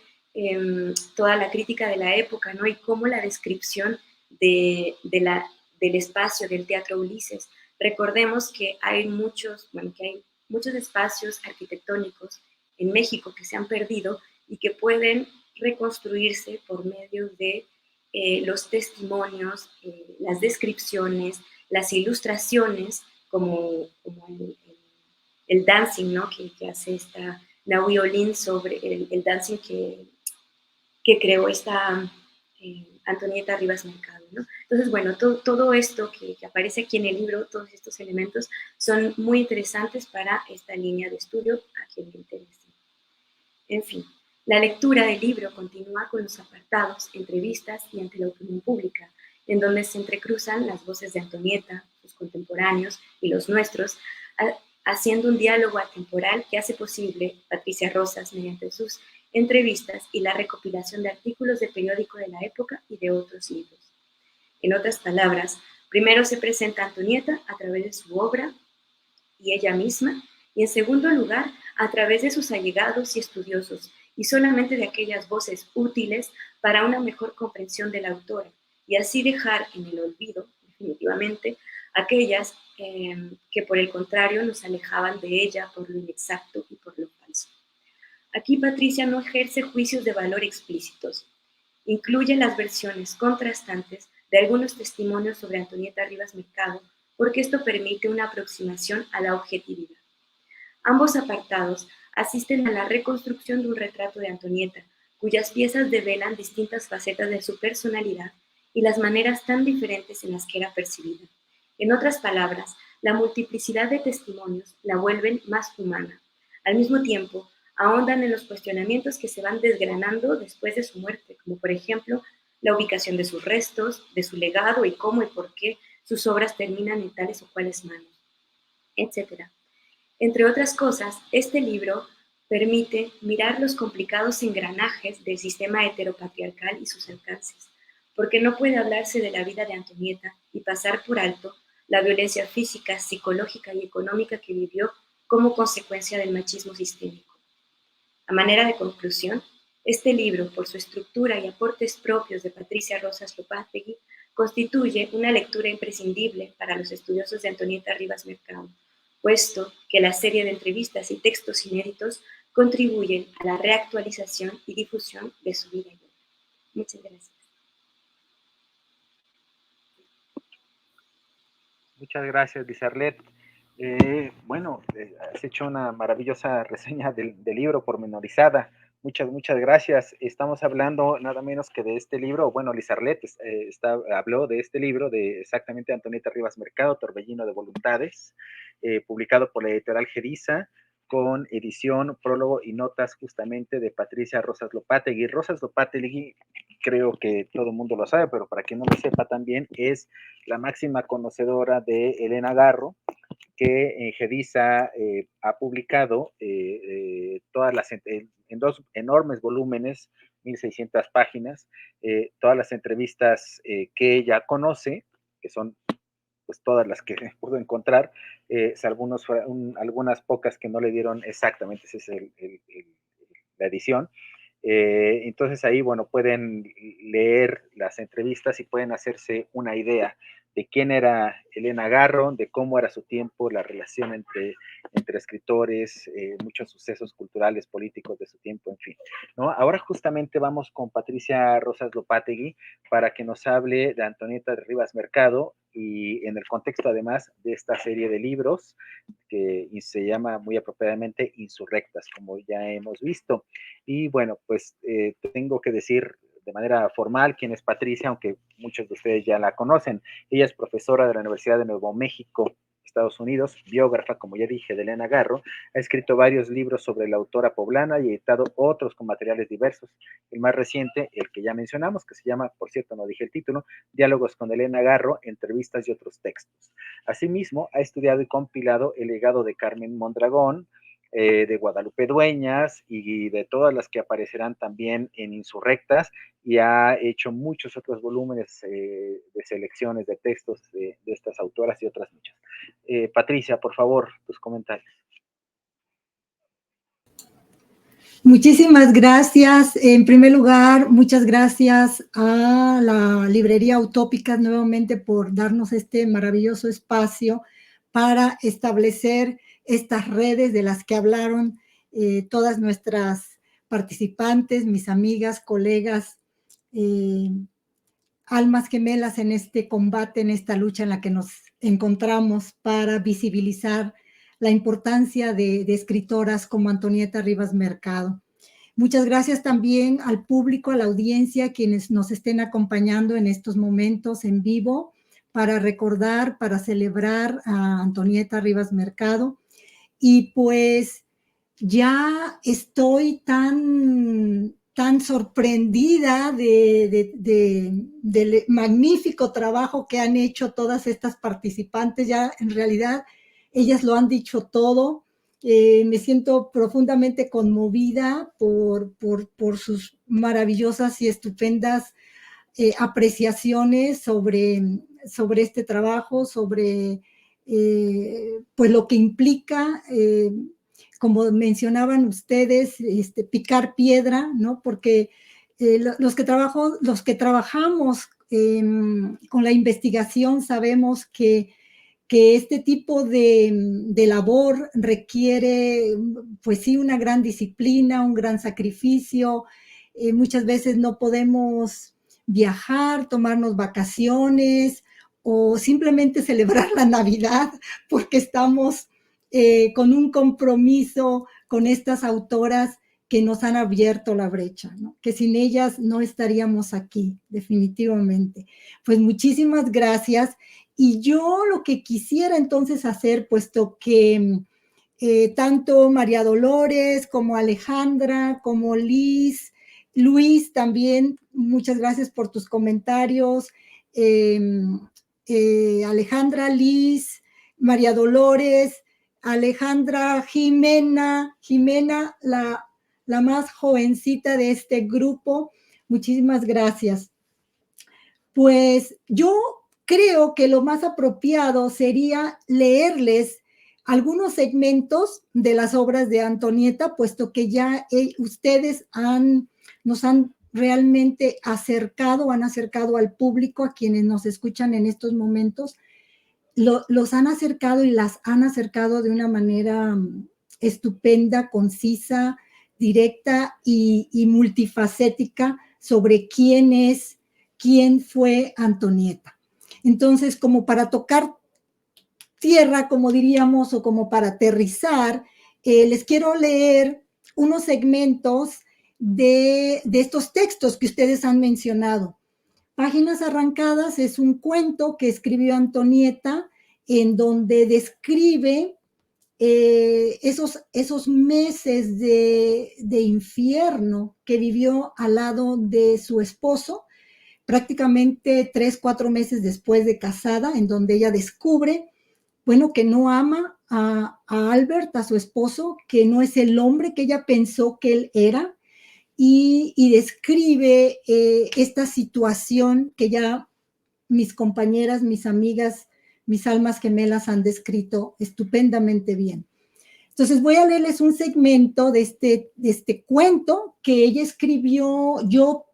toda la crítica de la época, ¿no? Y cómo la descripción del espacio del Teatro Ulises. Recordemos que hay muchos espacios arquitectónicos en México que se han perdido y que pueden reconstruirse por medio de los testimonios, las descripciones, las ilustraciones, como el dancing, ¿no? que hace esta Naui Olin sobre el dancing que creó esta Antonieta Rivas Mercado, ¿no? Entonces, bueno, todo esto que aparece aquí en el libro, todos estos elementos, son muy interesantes para esta línea de estudio a quien le interese. En fin, la lectura del libro continúa con los apartados, entrevistas y ante la opinión pública, en donde se entrecruzan las voces de Antonieta, sus contemporáneos y los nuestros, haciendo un diálogo atemporal que hace posible Patricia Rosas mediante sus entrevistas y la recopilación de artículos de periódico de la época y de otros libros. En otras palabras, primero se presenta a Antonieta a través de su obra y ella misma, y en segundo lugar, a través de sus allegados y estudiosos, y solamente de aquellas voces útiles para una mejor comprensión de la autora, y así dejar en el olvido, definitivamente, aquellas que por el contrario nos alejaban de ella por lo inexacto y por lo falso. Aquí Patricia no ejerce juicios de valor explícitos, incluye las versiones contrastantes de algunos testimonios sobre Antonieta Rivas Mercado, porque esto permite una aproximación a la objetividad. Ambos apartados asisten a la reconstrucción de un retrato de Antonieta, cuyas piezas develan distintas facetas de su personalidad y las maneras tan diferentes en las que era percibida. En otras palabras, la multiplicidad de testimonios la vuelven más humana. Al mismo tiempo, ahondan en los cuestionamientos que se van desgranando después de su muerte, como por ejemplo la ubicación de sus restos, de su legado y cómo y por qué sus obras terminan en tales o cuales manos, etc. Entre otras cosas, este libro permite mirar los complicados engranajes del sistema heteropatriarcal y sus alcances, porque no puede hablarse de la vida de Antonieta y pasar por alto la violencia física, psicológica y económica que vivió como consecuencia del machismo sistémico. A manera de conclusión, este libro, por su estructura y aportes propios de Patricia Rosas Lopategui, constituye una lectura imprescindible para los estudiosos de Antonieta Rivas Mercado, puesto que la serie de entrevistas y textos inéditos contribuyen a la reactualización y difusión de su vida y obra. Muchas gracias. Muchas gracias, Lizarlet. Bueno, has hecho una maravillosa reseña del libro pormenorizada. Muchas gracias. Estamos hablando nada menos que de este libro. Bueno, Lizarlet habló de este libro, de exactamente Antonieta Rivas Mercado, Torbellino de Voluntades, publicado por la editorial Geriza, con edición, prólogo y notas justamente de Patricia Rosas Lopategui. Rosas Lopategui, creo que todo el mundo lo sabe, pero para quien no lo sepa también, es la máxima conocedora de Elena Garro, que Geriza ha publicado todas las, en dos enormes volúmenes, 1600 páginas, todas las entrevistas que ella conoce, que son pues todas las que pudo encontrar, salvo algunas pocas que no le dieron exactamente, esa es la edición. Entonces ahí, bueno, pueden leer las entrevistas y pueden hacerse una idea de quién era Elena Garro, de cómo era su tiempo, la relación entre escritores, muchos sucesos culturales, políticos de su tiempo, en fin, ¿no? Ahora justamente vamos con Patricia Rosas Lopategui para que nos hable de Antonieta Rivas Mercado y en el contexto además de esta serie de libros que se llama muy apropiadamente Insurrectas, como ya hemos visto. Y bueno, pues tengo que decir de manera formal quién es Patricia, aunque muchos de ustedes ya la conocen. Ella es profesora de la Universidad de Nuevo México, Estados Unidos, biógrafa, como ya dije, de Elena Garro. Ha escrito varios libros sobre la autora poblana y editado otros con materiales diversos. El más reciente, el que ya mencionamos, que se llama, por cierto, no dije el título, Diálogos con Elena Garro, entrevistas y otros textos. Asimismo, ha estudiado y compilado el legado de Carmen Mondragón, de Guadalupe Dueñas y de todas las que aparecerán también en Insurrectas, y ha hecho muchos otros volúmenes de selecciones de textos de estas autoras y otras muchas. Patricia, por favor, tus comentarios. Muchísimas gracias. En primer lugar, muchas gracias a la Librería Utópicas nuevamente por darnos este maravilloso espacio para establecer estas redes de las que hablaron todas nuestras participantes, mis amigas, colegas, almas gemelas en este combate, en esta lucha en la que nos encontramos para visibilizar la importancia de escritoras como Antonieta Rivas Mercado. Muchas gracias también al público, a la audiencia, quienes nos estén acompañando en estos momentos en vivo para recordar, para celebrar a Antonieta Rivas Mercado. Y pues ya estoy tan sorprendida del magnífico trabajo que han hecho todas estas participantes. Ya en realidad ellas lo han dicho todo. Me siento profundamente conmovida por sus maravillosas y estupendas apreciaciones sobre este trabajo, sobre pues lo que implica, como mencionaban ustedes, picar piedra, ¿no? Porque los que trabajamos con la investigación sabemos que este tipo de labor requiere, pues sí, una gran disciplina, un gran sacrificio. Muchas veces no podemos viajar, tomarnos vacaciones o simplemente celebrar la Navidad porque estamos con un compromiso con estas autoras que nos han abierto la brecha, ¿no? Que sin ellas no estaríamos aquí, definitivamente. Pues muchísimas gracias. Y yo lo que quisiera entonces hacer, puesto que tanto María Dolores como Alejandra, como Luis también, muchas gracias por tus comentarios. Alejandra, Liz, María Dolores, Alejandra, Jimena, la más jovencita de este grupo, muchísimas gracias. Pues yo creo que lo más apropiado sería leerles algunos segmentos de las obras de Antonieta, puesto que ya ustedes nos han realmente han acercado al público, a quienes nos escuchan en estos momentos, los han acercado y las han acercado de una manera estupenda, concisa, directa y multifacética sobre quién fue Antonieta. Entonces, como para tocar tierra, como diríamos, o como para aterrizar, les quiero leer unos segmentos de estos textos que ustedes han mencionado. Páginas Arrancadas es un cuento que escribió Antonieta en donde describe esos meses de infierno que vivió al lado de su esposo, prácticamente 3-4 meses después de casada, en donde ella descubre, bueno, que no ama a Albert, a su esposo, que no es el hombre que ella pensó que él era, y describe esta situación que ya mis compañeras, mis amigas, mis almas gemelas han descrito estupendamente bien. Entonces voy a leerles un segmento de este cuento que ella escribió. Yo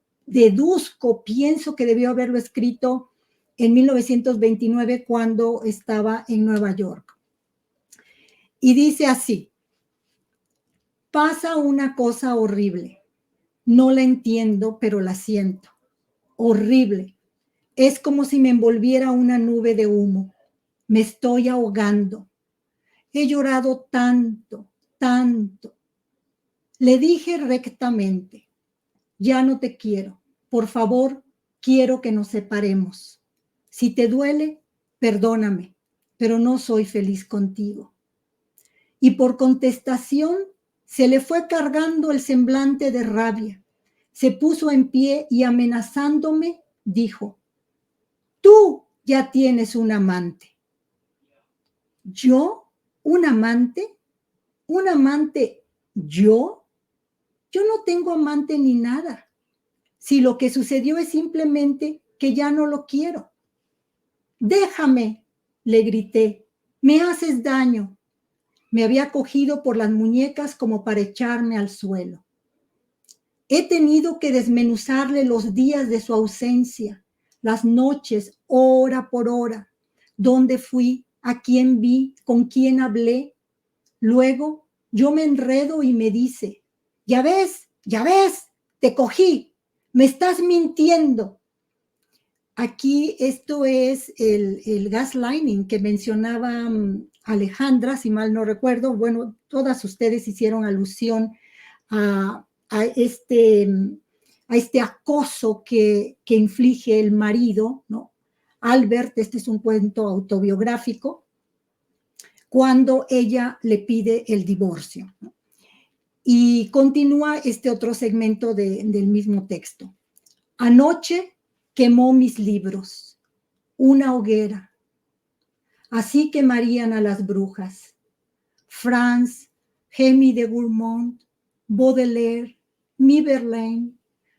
pienso que debió haberlo escrito en 1929 cuando estaba en Nueva York. Y dice así: pasa una cosa horrible. No la entiendo, pero la siento. Horrible. Es como si me envolviera una nube de humo. Me estoy ahogando. He llorado tanto, tanto. Le dije rectamente: ya no te quiero. Por favor, quiero que nos separemos. Si te duele, perdóname, pero no soy feliz contigo. Y por contestación, se le fue cargando el semblante de rabia. Se puso en pie y amenazándome, dijo: tú ya tienes un amante. ¿Yo? ¿Un amante? ¿Un amante yo? Yo no tengo amante ni nada. Si lo que sucedió es simplemente que ya no lo quiero. Déjame, le grité, me haces daño. Me había cogido por las muñecas como para echarme al suelo. He tenido que desmenuzarle los días de su ausencia, las noches, hora por hora, dónde fui, a quién vi, con quién hablé. Luego yo me enredo y me dice, ya ves, te cogí, me estás mintiendo. Aquí esto es el gaslighting que mencionaba Alejandra, si mal no recuerdo. Bueno, todas ustedes hicieron alusión a este acoso que inflige el marido, ¿no? Albert, este es un cuento autobiográfico, cuando ella le pide el divorcio, ¿no? Y continúa este otro segmento del mismo texto. Anoche quemó mis libros, una hoguera. Así quemarían a las brujas. Franz, Hemi de Gourmont, Baudelaire, Verlaine,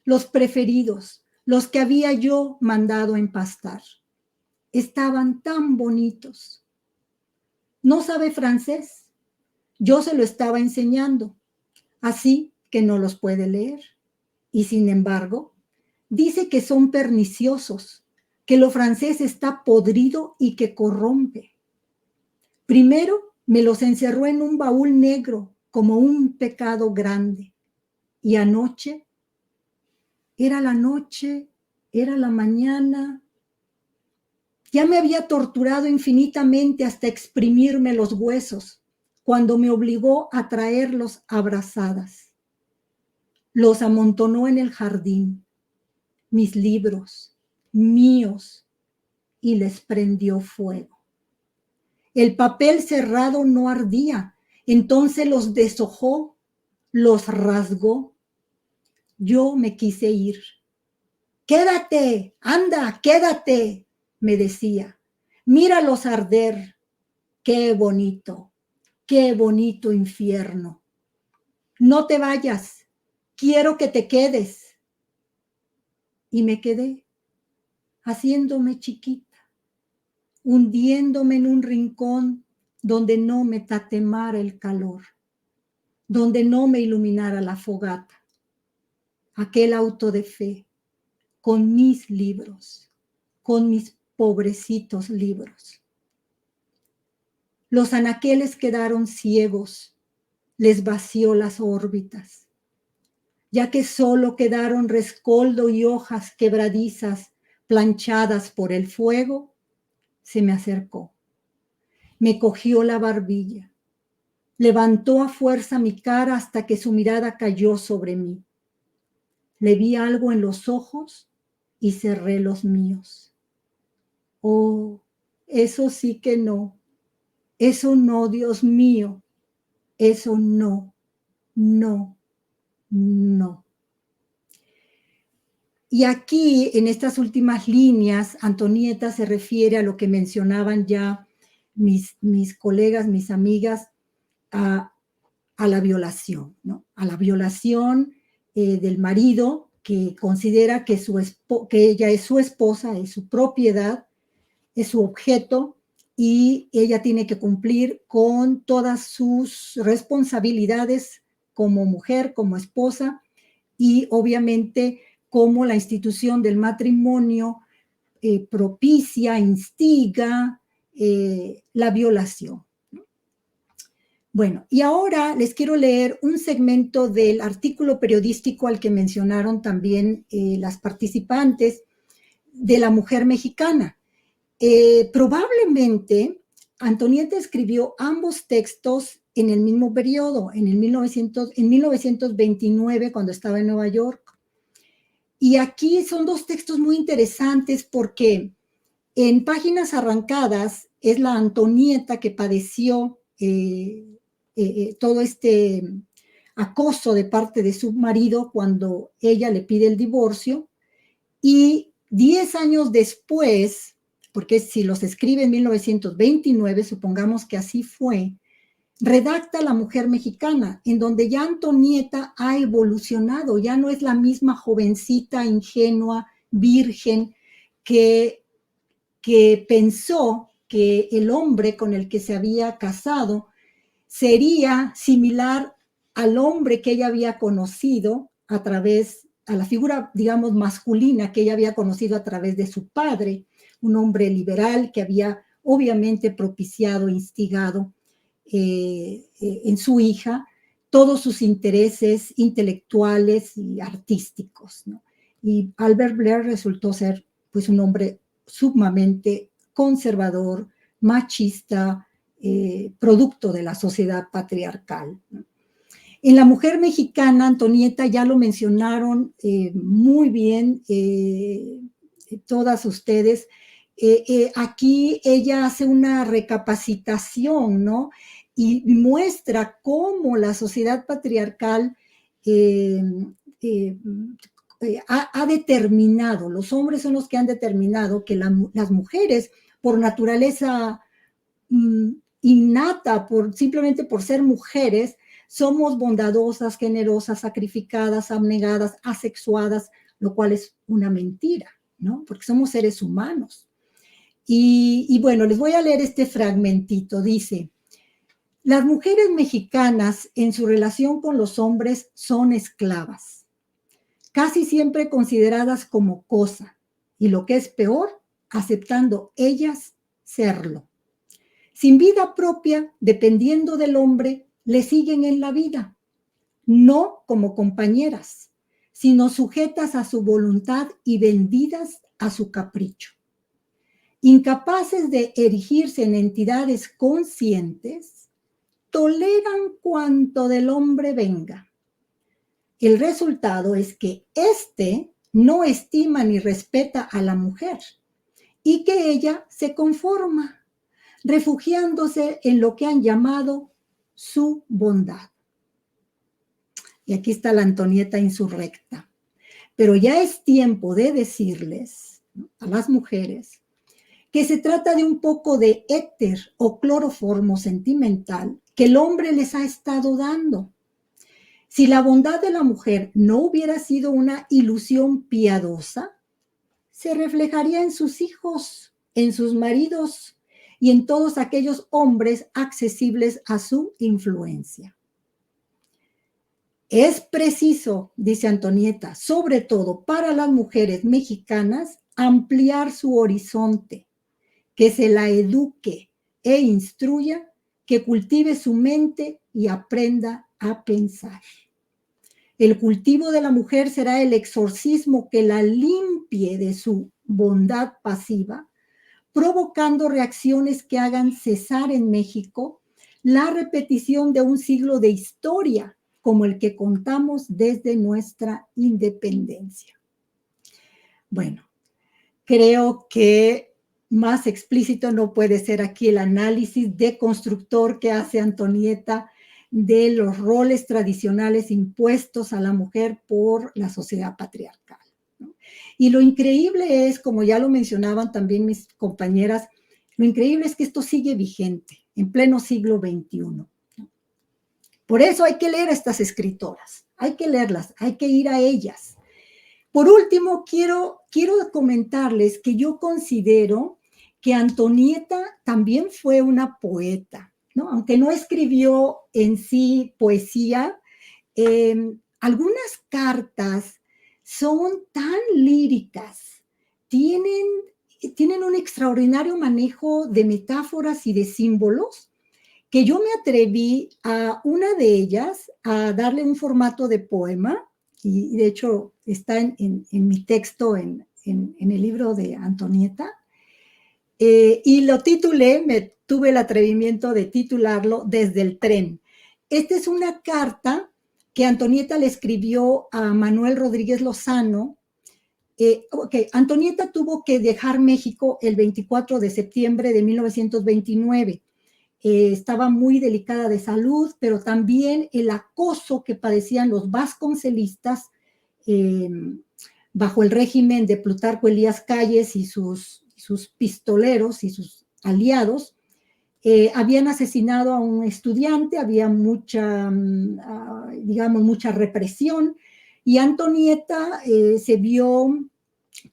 los preferidos, los que había yo mandado empastar. Estaban tan bonitos. No sabe francés. Yo se lo estaba enseñando, así que no los puede leer. Y sin embargo, dice que son perniciosos, que lo francés está podrido y que corrompe. Primero me los encerró en un baúl negro como un pecado grande. Y anoche, era la noche, era la mañana. Ya me había torturado infinitamente hasta exprimirme los huesos cuando me obligó a traerlos abrazadas. Los amontonó en el jardín, mis libros, míos, y les prendió fuego. El papel cerrado no ardía, entonces los deshojó, los rasgó. Yo me quise ir. Quédate, anda, quédate, me decía. Míralos arder. Qué bonito infierno. No te vayas, quiero que te quedes. Y me quedé, haciéndome chiquita, hundiéndome en un rincón donde no me tatemara el calor, donde no me iluminara la fogata. Aquel auto de fe, con mis libros, con mis pobrecitos libros. Los anaqueles quedaron ciegos, les vació las órbitas, ya que solo quedaron rescoldo y hojas quebradizas planchadas por el fuego. Se me acercó, me cogió la barbilla, levantó a fuerza mi cara hasta que su mirada cayó sobre mí. Le vi algo en los ojos y cerré los míos. Oh, eso sí que no. Eso no, Dios mío. Eso no, no, no. Y aquí, en estas últimas líneas, Antonieta se refiere a lo que mencionaban ya mis colegas, mis amigas, a la violación, ¿no? A la violación del marido, que considera que ella es su esposa, es su propiedad, es su objeto, y ella tiene que cumplir con todas sus responsabilidades como mujer, como esposa, y obviamente como la institución del matrimonio propicia, instiga la violación. Bueno, y ahora les quiero leer un segmento del artículo periodístico al que mencionaron también las participantes de la mujer mexicana. Probablemente Antonieta escribió ambos textos en el mismo periodo, en 1929, cuando estaba en Nueva York. Y aquí son dos textos muy interesantes porque en Páginas Arrancadas es la Antonieta que padeció todo este acoso de parte de su marido cuando ella le pide el divorcio, y 10 años después, porque si los escribe en 1929, supongamos que así fue, redacta La mujer mexicana, en donde ya Antonieta ha evolucionado, ya no es la misma jovencita, ingenua, virgen, que pensó que el hombre con el que se había casado sería similar al hombre que ella había conocido a la figura, digamos, masculina que ella había conocido a través de su padre, un hombre liberal que había obviamente propiciado, instigado en su hija todos sus intereses intelectuales y artísticos, ¿no? Y Albert Blair resultó ser pues un hombre sumamente conservador, machista, producto de la sociedad patriarcal, ¿no? En la mujer mexicana, Antonieta, ya lo mencionaron muy bien todas ustedes. Aquí ella hace una recapacitación, ¿no? Y muestra cómo la sociedad patriarcal ha determinado, los hombres son los que han determinado que las mujeres, por naturaleza innata, simplemente por ser mujeres, somos bondadosas, generosas, sacrificadas, abnegadas, asexuadas, lo cual es una mentira, ¿no? Porque somos seres humanos. Y bueno, les voy a leer este fragmentito. Dice: las mujeres mexicanas en su relación con los hombres son esclavas, casi siempre consideradas como cosa, y lo que es peor, aceptando ellas serlo. Sin vida propia, dependiendo del hombre, le siguen en la vida, no como compañeras, sino sujetas a su voluntad y vendidas a su capricho. Incapaces de erigirse en entidades conscientes, toleran cuanto del hombre venga. El resultado es que éste no estima ni respeta a la mujer y que ella se conforma, refugiándose en lo que han llamado su bondad. Y aquí está la Antonieta insurrecta. Pero ya es tiempo de decirles, ¿no?, a las mujeres, que se trata de un poco de éter o cloroformo sentimental que el hombre les ha estado dando. Si la bondad de la mujer no hubiera sido una ilusión piadosa, se reflejaría en sus hijos, en sus maridos y en todos aquellos hombres accesibles a su influencia. Es preciso, dice Antonieta, sobre todo para las mujeres mexicanas, ampliar su horizonte, que se la eduque e instruya, que cultive su mente y aprenda a pensar. El cultivo de la mujer será el exorcismo que la limpie de su bondad pasiva, provocando reacciones que hagan cesar en México la repetición de un siglo de historia como el que contamos desde nuestra independencia. Bueno, creo que más explícito no puede ser aquí el análisis deconstructor que hace Antonieta de los roles tradicionales impuestos a la mujer por la sociedad patriarcal, ¿no? Y lo increíble es, como ya lo mencionaban también mis compañeras, lo increíble es que esto sigue vigente en pleno siglo XXI, ¿no? Por eso hay que leer a estas escritoras, hay que leerlas, hay que ir a ellas. Por último, quiero comentarles que yo considero que Antonieta también fue una poeta, ¿no? Aunque no escribió en sí poesía, algunas cartas son tan líricas, tienen un extraordinario manejo de metáforas y de símbolos, que yo me atreví a una de ellas a darle un formato de poema, y de hecho está en mi texto, en el libro de Antonieta, y lo titulé, tuve el atrevimiento de titularlo Desde el tren. Esta es una carta que Antonieta le escribió a Manuel Rodríguez Lozano. Antonieta tuvo que dejar México el 24 de septiembre de 1929. Estaba muy delicada de salud, pero también el acoso que padecían los vasconcelistas bajo el régimen de Plutarco Elías Calles y sus pistoleros y sus aliados. Habían asesinado a un estudiante, había mucha represión, y Antonieta se vio,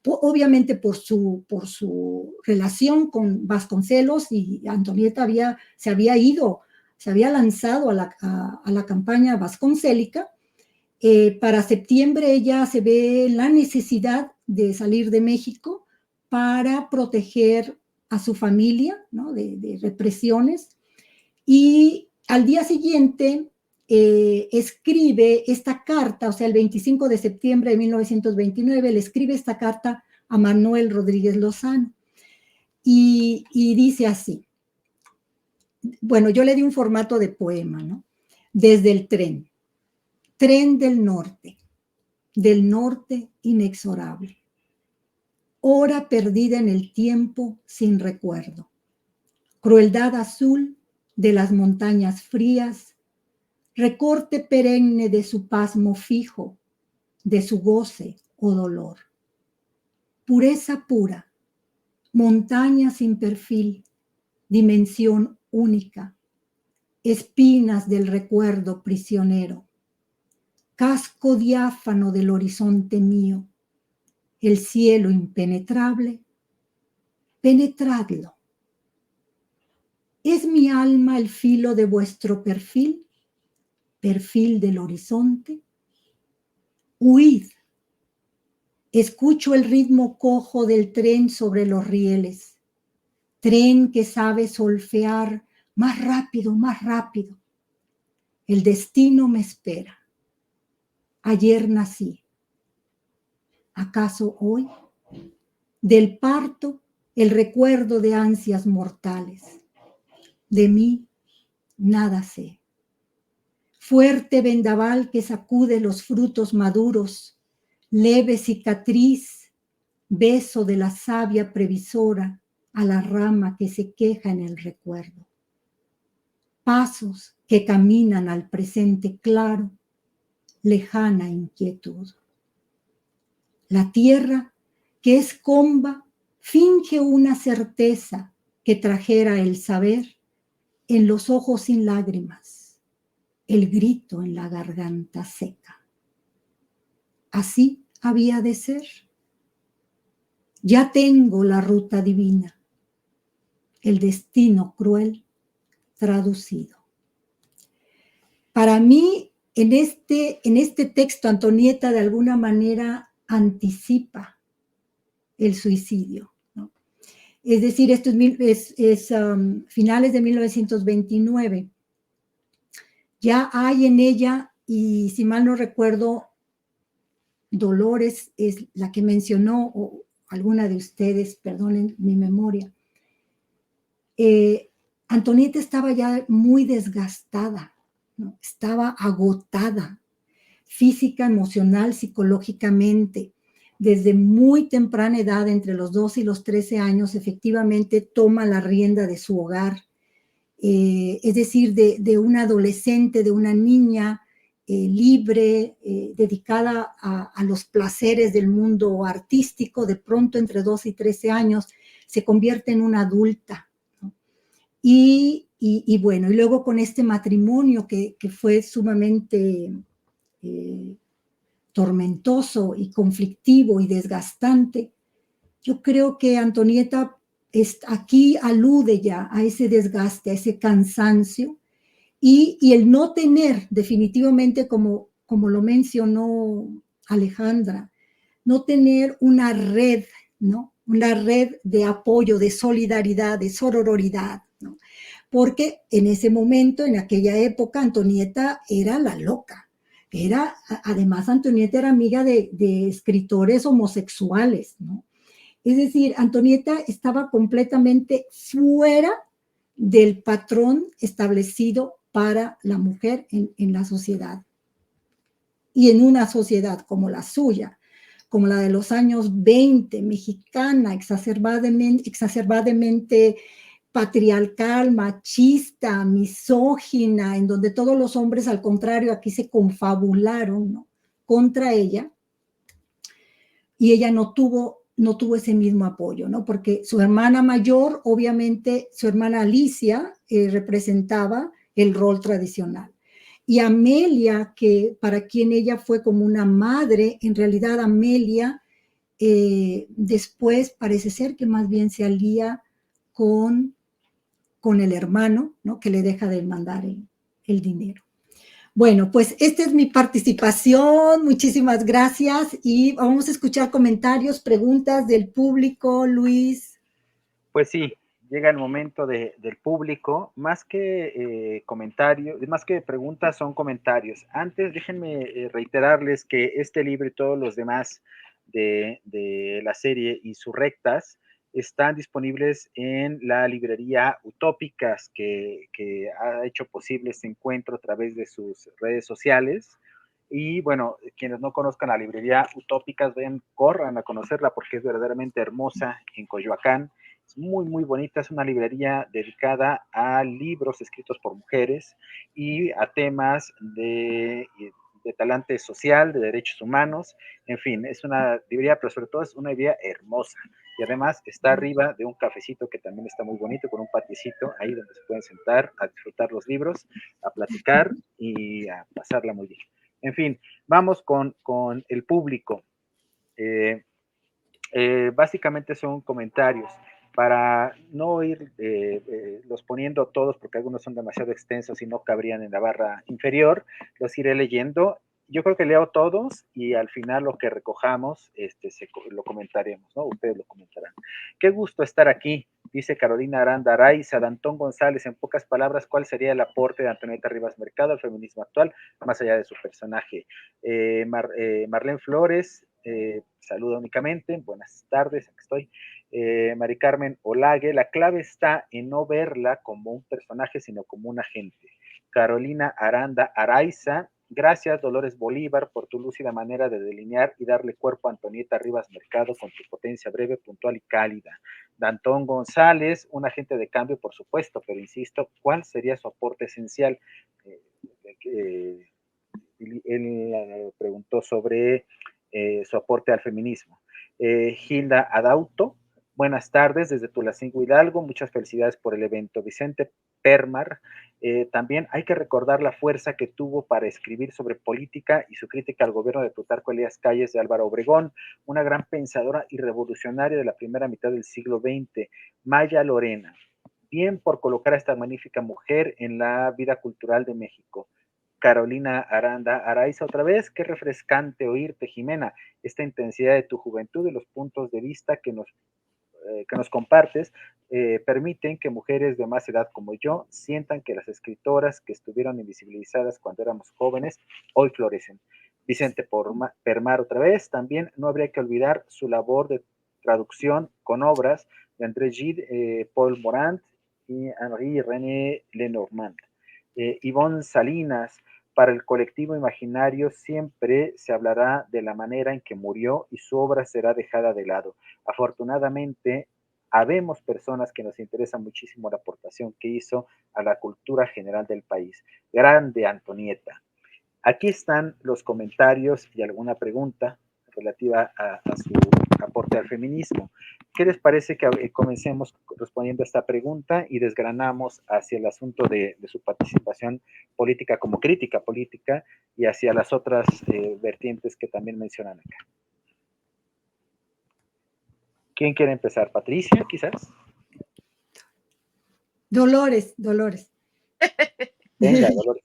obviamente por su relación con Vasconcelos, y Antonieta se había lanzado a la campaña vasconcélica. Para septiembre ella se ve la necesidad de salir de México para proteger a su familia, ¿no?, de represiones, Y al día siguiente escribe esta carta, o sea, el 25 de septiembre de 1929, le escribe esta carta a Manuel Rodríguez Lozano. Y dice así, bueno, yo le di un formato de poema, ¿no? Desde el tren del norte inexorable, hora perdida en el tiempo sin recuerdo, crueldad azul de las montañas frías, recorte perenne de su pasmo fijo, de su goce o dolor. Pureza pura, montaña sin perfil, dimensión única, espinas del recuerdo prisionero, casco diáfano del horizonte mío, el cielo impenetrable, penetradlo. ¿Es mi alma el filo de vuestro perfil? ¿Perfil del horizonte? Huid. Escucho el ritmo cojo del tren sobre los rieles. Tren que sabe solfear más rápido, más rápido. El destino me espera. Ayer nací. ¿Acaso hoy? Del parto, el recuerdo de ansias mortales. De mí, nada sé. Fuerte vendaval que sacude los frutos maduros, leve cicatriz, beso de la savia previsora a la rama que se queja en el recuerdo. Pasos que caminan al presente claro, lejana inquietud. La tierra, que es comba, finge una certeza que trajera el saber en los ojos sin lágrimas, el grito en la garganta seca. Así había de ser. Ya tengo la ruta divina, el destino cruel traducido. Para mí, en este texto, Antonieta de alguna manera anticipa el suicidio, ¿no? Es decir, esto es finales de 1929. Ya hay en ella, y si mal no recuerdo, Dolores es la que mencionó, o alguna de ustedes, perdonen mi memoria. Antonieta estaba ya muy desgastada, ¿no? Estaba agotada, física, emocional, psicológicamente. Desde muy temprana edad, entre los 12 y los 13 años, efectivamente toma la rienda de su hogar. Es decir, de una adolescente, de una niña libre, dedicada a los placeres del mundo artístico, de pronto entre 12 y 13 años se convierte en una adulta, ¿no? Y bueno, y luego con este matrimonio que fue sumamente tormentoso y conflictivo y desgastante, yo creo que Antonieta aquí alude ya a ese desgaste, a ese cansancio, y el no tener definitivamente, como lo mencionó Alejandra, no tener una red, ¿no? Una red de apoyo, de solidaridad, de sororidad, ¿no? Porque en ese momento, en aquella época, Antonieta era la loca. Además, Antonieta era amiga de escritores homosexuales, ¿no? Es decir, Antonieta estaba completamente fuera del patrón establecido para la mujer en la sociedad. Y en una sociedad como la suya, como la de los años 20, mexicana, exacerbadamente patriarcal, machista, misógina, en donde todos los hombres, al contrario, aquí se confabularon, ¿no?, contra ella, y ella no tuvo ese mismo apoyo, ¿no? Porque su hermana mayor, obviamente, su hermana Alicia, representaba el rol tradicional. Y Amelia, que para quien ella fue como una madre, en realidad Amelia después parece ser que más bien se alía con el hermano, ¿no?, que le deja de mandar el dinero. Bueno, pues esta es mi participación, muchísimas gracias, y vamos a escuchar comentarios, preguntas del público. Luis. Pues sí, llega el momento del público, más que comentarios, más que preguntas, son comentarios. Antes, déjenme reiterarles que este libro y todos los demás de la serie Insurrectas están disponibles en la librería Utópicas, que ha hecho posible este encuentro a través de sus redes sociales. Y bueno, quienes no conozcan la librería Utópicas, vayan, corran a conocerla porque es verdaderamente hermosa en Coyoacán. Es muy, muy bonita. Es una librería dedicada a libros escritos por mujeres y a temas de talante social, de derechos humanos. En fin, es una librería, pero sobre todo es una librería hermosa. Y además está arriba de un cafecito que también está muy bonito, con un patiecito ahí donde se pueden sentar a disfrutar los libros, a platicar y a pasarla muy bien. En fin, vamos con el público. Básicamente son comentarios. Para no ir los poniendo todos, porque algunos son demasiado extensos y no cabrían en la barra inferior, los iré leyendo. Yo creo que leo todos y al final lo que recojamos lo comentaremos, ¿no? Ustedes lo comentarán. Qué gusto estar aquí, dice Carolina Aranda Araiza. Dantón González, en pocas palabras, ¿cuál sería el aporte de Antonieta Rivas Mercado al feminismo actual, más allá de su personaje? Marlene Flores, saludo únicamente, buenas tardes, aquí estoy. Mari Carmen Olague, la clave está en no verla como un personaje, sino como un agente. Carolina Aranda Araiza, gracias Dolores Bolívar por tu lúcida manera de delinear y darle cuerpo a Antonieta Rivas Mercado con tu potencia breve, puntual y cálida. Dantón González, un agente de cambio, por supuesto, pero insisto, ¿cuál sería su aporte esencial? Él preguntó sobre su aporte al feminismo. Hilda Adauto, buenas tardes desde Tulancingo Hidalgo, muchas felicidades por el evento. Vicente Permar, también hay que recordar la fuerza que tuvo para escribir sobre política y su crítica al gobierno de Plutarco Elías Calles de Álvaro Obregón, una gran pensadora y revolucionaria de la primera mitad del siglo XX. Maya Lorena, bien por colocar a esta magnífica mujer en la vida cultural de México. Carolina Aranda Araiza, otra vez, qué refrescante oírte, Jimena, esta intensidad de tu juventud y los puntos de vista que nos compartes permiten que mujeres de más edad como yo sientan que las escritoras que estuvieron invisibilizadas cuando éramos jóvenes hoy florecen. Vicente Permar, otra vez, también no habría que olvidar su labor de traducción con obras de André Gide, Paul Morand y Henri René Lenormand. Ivonne Salinas, para el colectivo imaginario siempre se hablará de la manera en que murió y su obra será dejada de lado. Afortunadamente, habemos personas que nos interesa muchísimo la aportación que hizo a la cultura general del país. Grande Antonieta. Aquí están los comentarios y alguna pregunta relativa a su aporte al feminismo. ¿Qué les parece que comencemos respondiendo a esta pregunta y desgranamos hacia el asunto de su participación política como crítica política y hacia las otras vertientes que también mencionan acá? ¿Quién quiere empezar? ¿Patricia, quizás? Dolores. Venga, Dolores.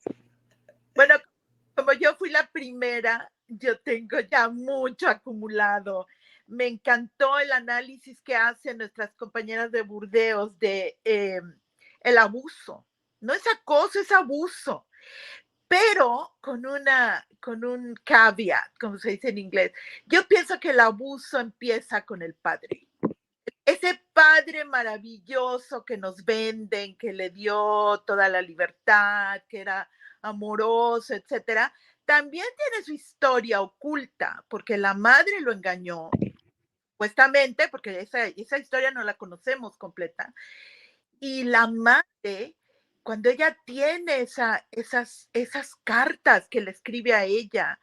Bueno, como yo fui la primera, yo tengo ya mucho acumulado. Me encantó el análisis que hacen nuestras compañeras de Burdeos de el abuso. No es acoso, es abuso, pero con un caveat, como se dice en inglés. Yo pienso que el abuso empieza con el padre. Ese padre maravilloso que nos venden, que le dio toda la libertad, que era amoroso, etcétera, también tiene su historia oculta, porque la madre lo engañó, supuestamente, porque esa historia no la conocemos completa. Y la madre, cuando ella tiene esas cartas que le escribe a ella,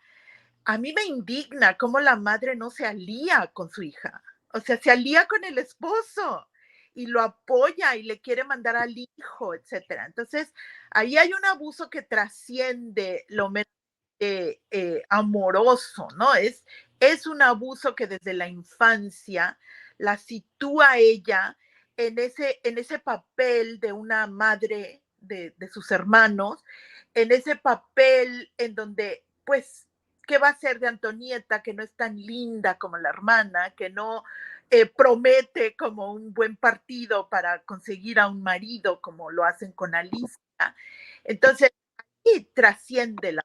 a mí me indigna cómo la madre no se alía con su hija. O sea, se alía con el esposo y lo apoya y le quiere mandar al hijo, etcétera. Entonces, ahí hay un abuso que trasciende lo menos amoroso, ¿no? Es un abuso que desde la infancia la sitúa a ella en ese papel de una madre de sus hermanos, en ese papel en donde, pues, ¿qué va a ser de Antonieta, que no es tan linda como la hermana, que no promete como un buen partido para conseguir a un marido, como lo hacen con Alicia. Entonces, y trasciende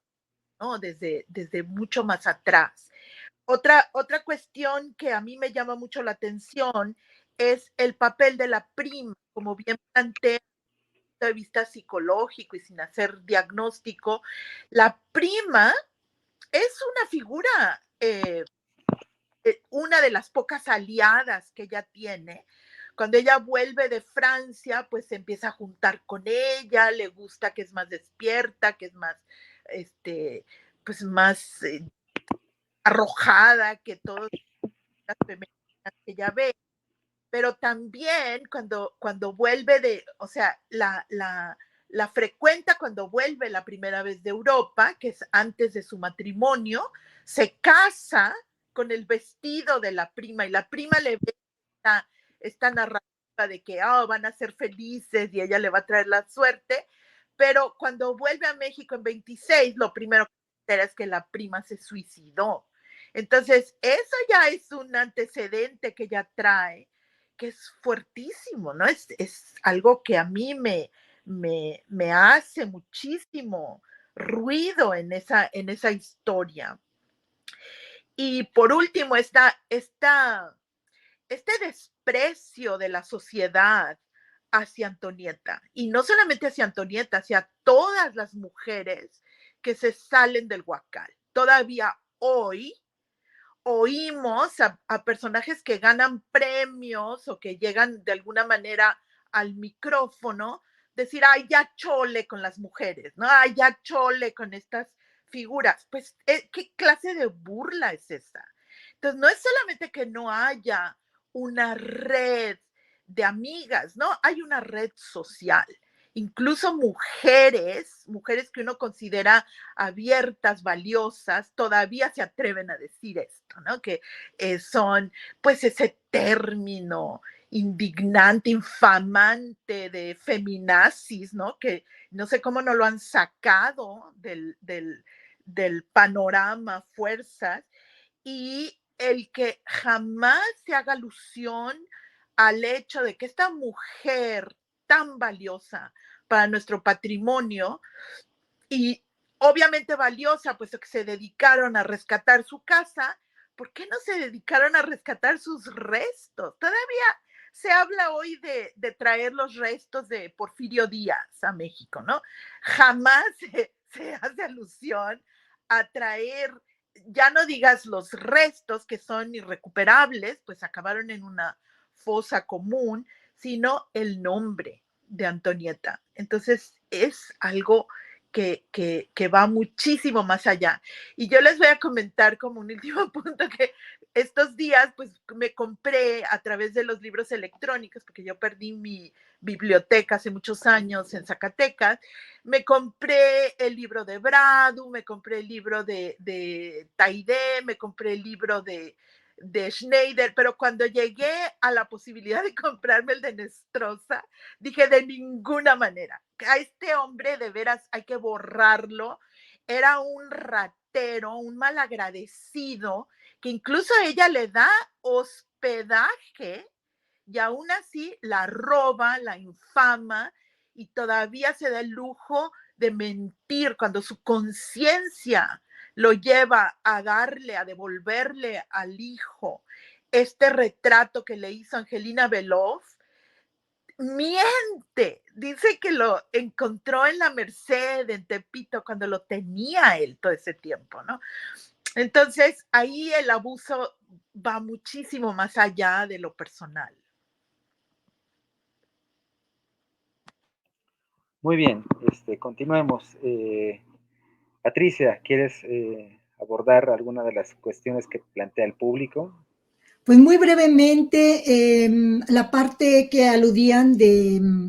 ¿no? Desde mucho más atrás. Otra cuestión que a mí me llama mucho la atención es el papel de la prima, como bien plantea de vista psicológico y sin hacer diagnóstico. La prima es una figura, una de las pocas aliadas que ella tiene. Cuando ella vuelve de Francia, pues se empieza a juntar con ella, le gusta que es más despierta, que es más, pues más arrojada que todas las femeninas que ella ve. Pero también cuando vuelve o sea, la frecuenta cuando vuelve la primera vez de Europa, que es antes de su matrimonio, se casa con el vestido de la prima y la prima le ve esta narrativa de que van a ser felices y ella le va a traer la suerte, pero cuando vuelve a México en 26, lo primero que se entera es que la prima se suicidó. Entonces, eso ya es un antecedente que ella trae, que es fuertísimo, ¿no? Es algo que a mí me hace muchísimo ruido en esa historia. Y por último, este desprecio de la sociedad hacia Antonieta, y no solamente hacia Antonieta, hacia todas las mujeres que se salen del Huacal. Todavía hoy oímos a personajes que ganan premios o que llegan de alguna manera al micrófono decir, ay, ya chole con las mujeres, ¿no? Ay, ya chole con estas figuras. Pues, ¿qué clase de burla es esa? Entonces, no es solamente que no haya una red de amigas, ¿no? Hay una red social. Incluso mujeres que uno considera abiertas, valiosas, todavía se atreven a decir esto, ¿no? Que son, pues, ese término indignante, infamante de feminazis, ¿no? Que no sé cómo no lo han sacado del panorama fuerzas, y el que jamás se haga alusión al hecho de que esta mujer tan valiosa para nuestro patrimonio y obviamente valiosa, puesto que se dedicaron a rescatar su casa, ¿por qué no se dedicaron a rescatar sus restos? Todavía se habla hoy de traer los restos de Porfirio Díaz a México, ¿no? Jamás se hace alusión a traer, ya no digas los restos que son irrecuperables, pues acabaron en una fosa común, sino el nombre de Antonieta. Entonces es algo que va muchísimo más allá. Y yo les voy a comentar como un último punto que estos días pues me compré a través de los libros electrónicos, porque yo perdí mi biblioteca hace muchos años en Zacatecas, me compré el libro de Bradu, me compré el libro de Taide, me compré el libro de Schneider, pero cuando llegué a la posibilidad de comprarme el de Nestrosa, dije de ninguna manera, a este hombre de veras hay que borrarlo, era un ratero, un malagradecido, que incluso ella le da hospedaje y aún así la roba, la infama y todavía se da el lujo de mentir cuando su conciencia lo lleva a devolverle al hijo este retrato que le hizo Angelina Beloff. Miente, dice que lo encontró en la Merced, en Tepito, cuando lo tenía él todo ese tiempo, ¿no? Entonces, ahí el abuso va muchísimo más allá de lo personal. Muy bien, continuemos. Patricia, ¿quieres abordar alguna de las cuestiones que plantea el público? Pues muy brevemente, la parte que aludían de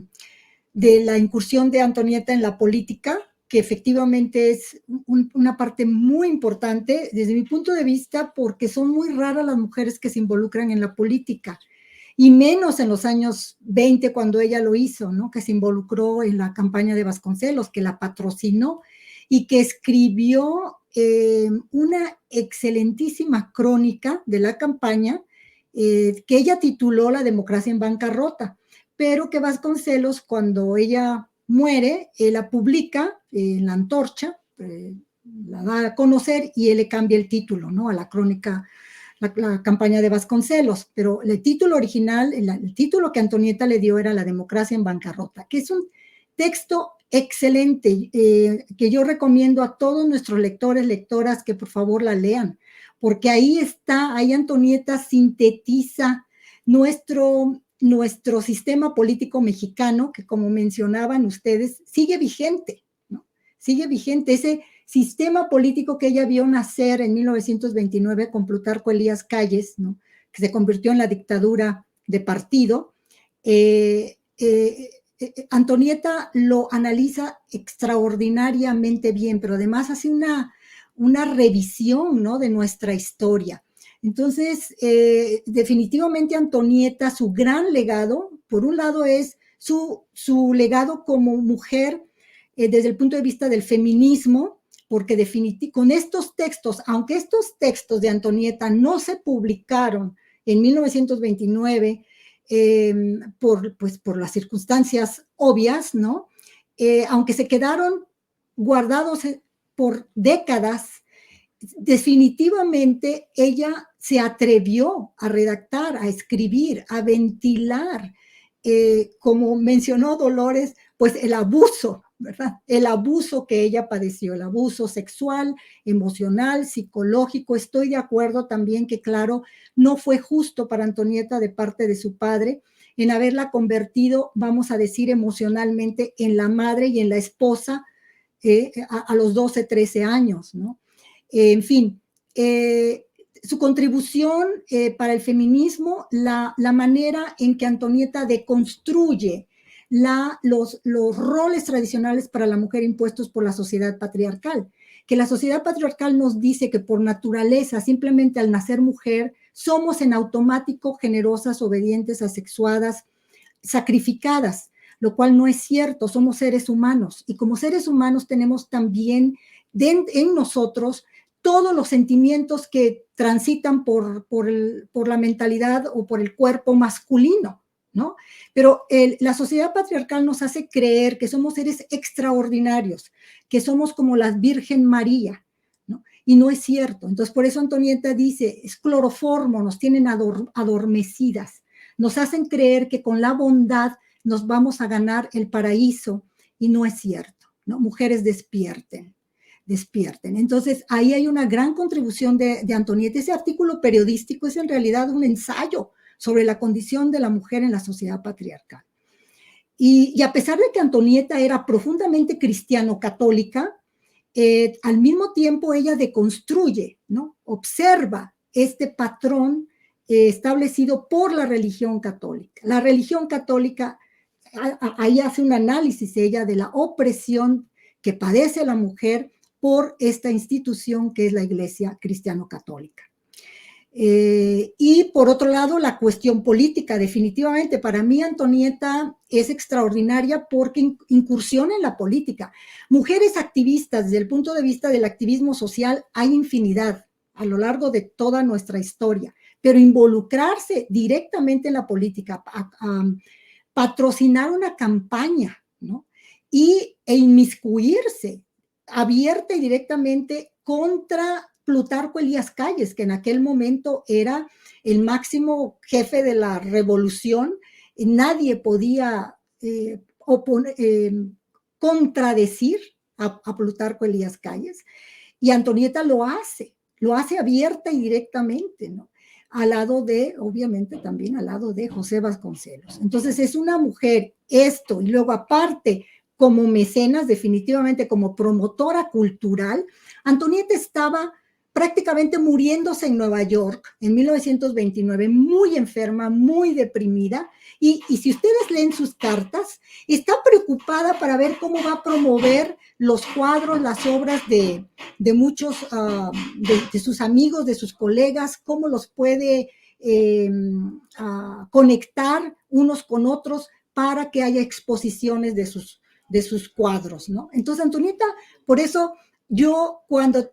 la incursión de Antonieta en la política, que efectivamente es una parte muy importante desde mi punto de vista, porque son muy raras las mujeres que se involucran en la política, y menos en los años 20 cuando ella lo hizo, ¿no? Que se involucró en la campaña de Vasconcelos, que la patrocinó y que escribió una excelentísima crónica de la campaña, que ella tituló La democracia en bancarrota, pero que Vasconcelos, cuando ella muere, la publica en La Antorcha, la da a conocer y él le cambia el título, ¿no? A la crónica, la campaña de Vasconcelos, pero el título original, el título que Antonieta le dio era La democracia en bancarrota, que es un texto excelente, que yo recomiendo a todos nuestros lectores, lectoras, que por favor la lean, porque ahí Antonieta sintetiza nuestro sistema político mexicano, que como mencionaban ustedes, sigue vigente, ¿no? Sigue vigente ese sistema político que ella vio nacer en 1929 con Plutarco Elías Calles, ¿no? Que se convirtió en la dictadura de partido. Antonieta lo analiza extraordinariamente bien, pero además hace una revisión, ¿no? De nuestra historia. Entonces, definitivamente Antonieta, su gran legado, por un lado es su legado como mujer desde el punto de vista del feminismo, porque con estos textos, aunque estos textos de Antonieta no se publicaron en 1929, por las circunstancias obvias, ¿no? Aunque se quedaron guardados por décadas, definitivamente ella se atrevió a redactar, a escribir, a ventilar, como mencionó Dolores, pues el abuso, ¿verdad? El abuso que ella padeció, el abuso sexual, emocional, psicológico. Estoy de acuerdo también que, claro, no fue justo para Antonieta de parte de su padre en haberla convertido, vamos a decir, emocionalmente en la madre y en la esposa a los 12, 13 años, ¿no? En fin, su contribución para el feminismo, la manera en que Antonieta deconstruye los roles tradicionales para la mujer impuestos por la sociedad patriarcal, que la sociedad patriarcal nos dice que por naturaleza, simplemente al nacer mujer, somos en automático generosas, obedientes, asexuadas, sacrificadas, lo cual no es cierto. Somos seres humanos y como seres humanos tenemos también en nosotros todos los sentimientos que transitan por la mentalidad o por el cuerpo masculino, ¿no? Pero la sociedad patriarcal nos hace creer que somos seres extraordinarios, que somos como la Virgen María, ¿no? Y no es cierto. Entonces, por eso Antonieta dice, es cloroformo, nos tienen adormecidas, nos hacen creer que con la bondad nos vamos a ganar el paraíso, y no es cierto, ¿no? Mujeres, despierten. Entonces, ahí hay una gran contribución de Antonieta. Ese artículo periodístico es en realidad un ensayo sobre la condición de la mujer en la sociedad patriarcal. Y a pesar de que Antonieta era profundamente cristiano-católica, al mismo tiempo ella deconstruye, ¿no? Observa este patrón establecido por la religión católica. La religión católica, ahí hace un análisis ella de la opresión que padece la mujer por esta institución que es la Iglesia cristiano-católica. Y por otro lado, la cuestión política, definitivamente, para mí Antonieta es extraordinaria porque incursiona en la política. Mujeres activistas, desde el punto de vista del activismo social, hay infinidad a lo largo de toda nuestra historia, pero involucrarse directamente en la política, patrocinar una campaña, ¿no? E inmiscuirse abierta y directamente contra Plutarco Elías Calles, que en aquel momento era el máximo jefe de la revolución. Nadie podía contradecir a Plutarco Elías Calles, y Antonieta lo hace abierta y directamente, ¿no? Al lado de, obviamente también al lado de José Vasconcelos. Entonces es una mujer, esto, y luego aparte, como mecenas, definitivamente como promotora cultural. Antonieta estaba prácticamente muriéndose en Nueva York en 1929, muy enferma, muy deprimida, y si ustedes leen sus cartas, está preocupada para ver cómo va a promover los cuadros, las obras de muchos, de sus amigos, de sus colegas, cómo los puede conectar unos con otros para que haya exposiciones de sus cuadros, ¿no? Entonces Antonieta, por eso yo cuando,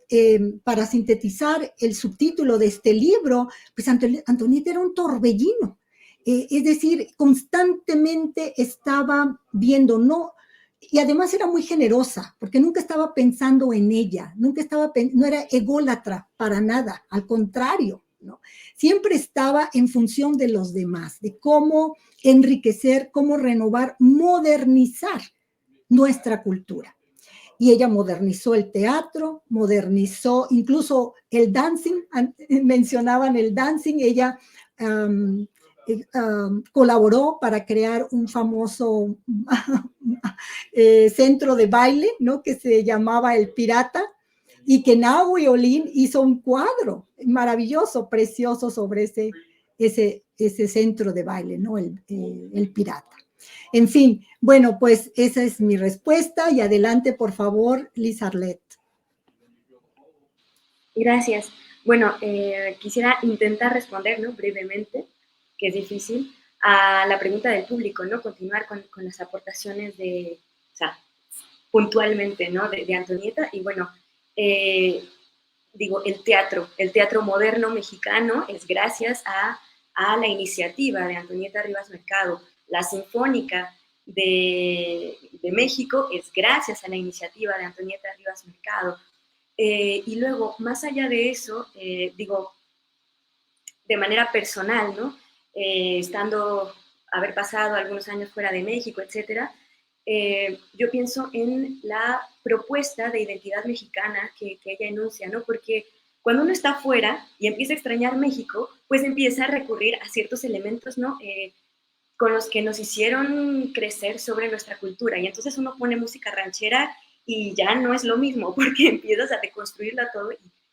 para sintetizar el subtítulo de este libro, pues Antonieta era un torbellino. Es decir, constantemente estaba viendo, no, y además era muy generosa, porque nunca estaba pensando en ella, no era ególatra para nada, al contrario, ¿no? Siempre estaba en función de los demás, de cómo enriquecer, cómo renovar, modernizar nuestra cultura. Y ella modernizó el teatro, modernizó incluso el dancing, mencionaban el dancing, ella colaboró para crear un famoso centro de baile, ¿no? Que se llamaba El Pirata, y que Nahui Olin hizo un cuadro maravilloso, precioso sobre ese centro de baile, ¿no? El Pirata. En fin, bueno, pues esa es mi respuesta y adelante, por favor, Liz Arlet. Gracias. Bueno, quisiera intentar responder, ¿no? Brevemente, que es difícil, a la pregunta del público, ¿no? Continuar con las aportaciones o sea, puntualmente, ¿no? De Antonieta. Y bueno, digo, el teatro moderno mexicano es gracias a la iniciativa de Antonieta Rivas Mercado. La Sinfónica de México es gracias a la iniciativa de Antonieta Rivas Mercado. Y luego, más allá de eso, digo, de manera personal, ¿no? Haber pasado algunos años fuera de México, etcétera, yo pienso en la propuesta de identidad mexicana que ella enuncia, ¿no? Porque cuando uno está fuera y empieza a extrañar México, pues empieza a recurrir a ciertos elementos, ¿no? Con los que nos hicieron crecer sobre nuestra cultura. Y entonces uno pone música ranchera y ya no es lo mismo, porque empiezas a deconstruirla todo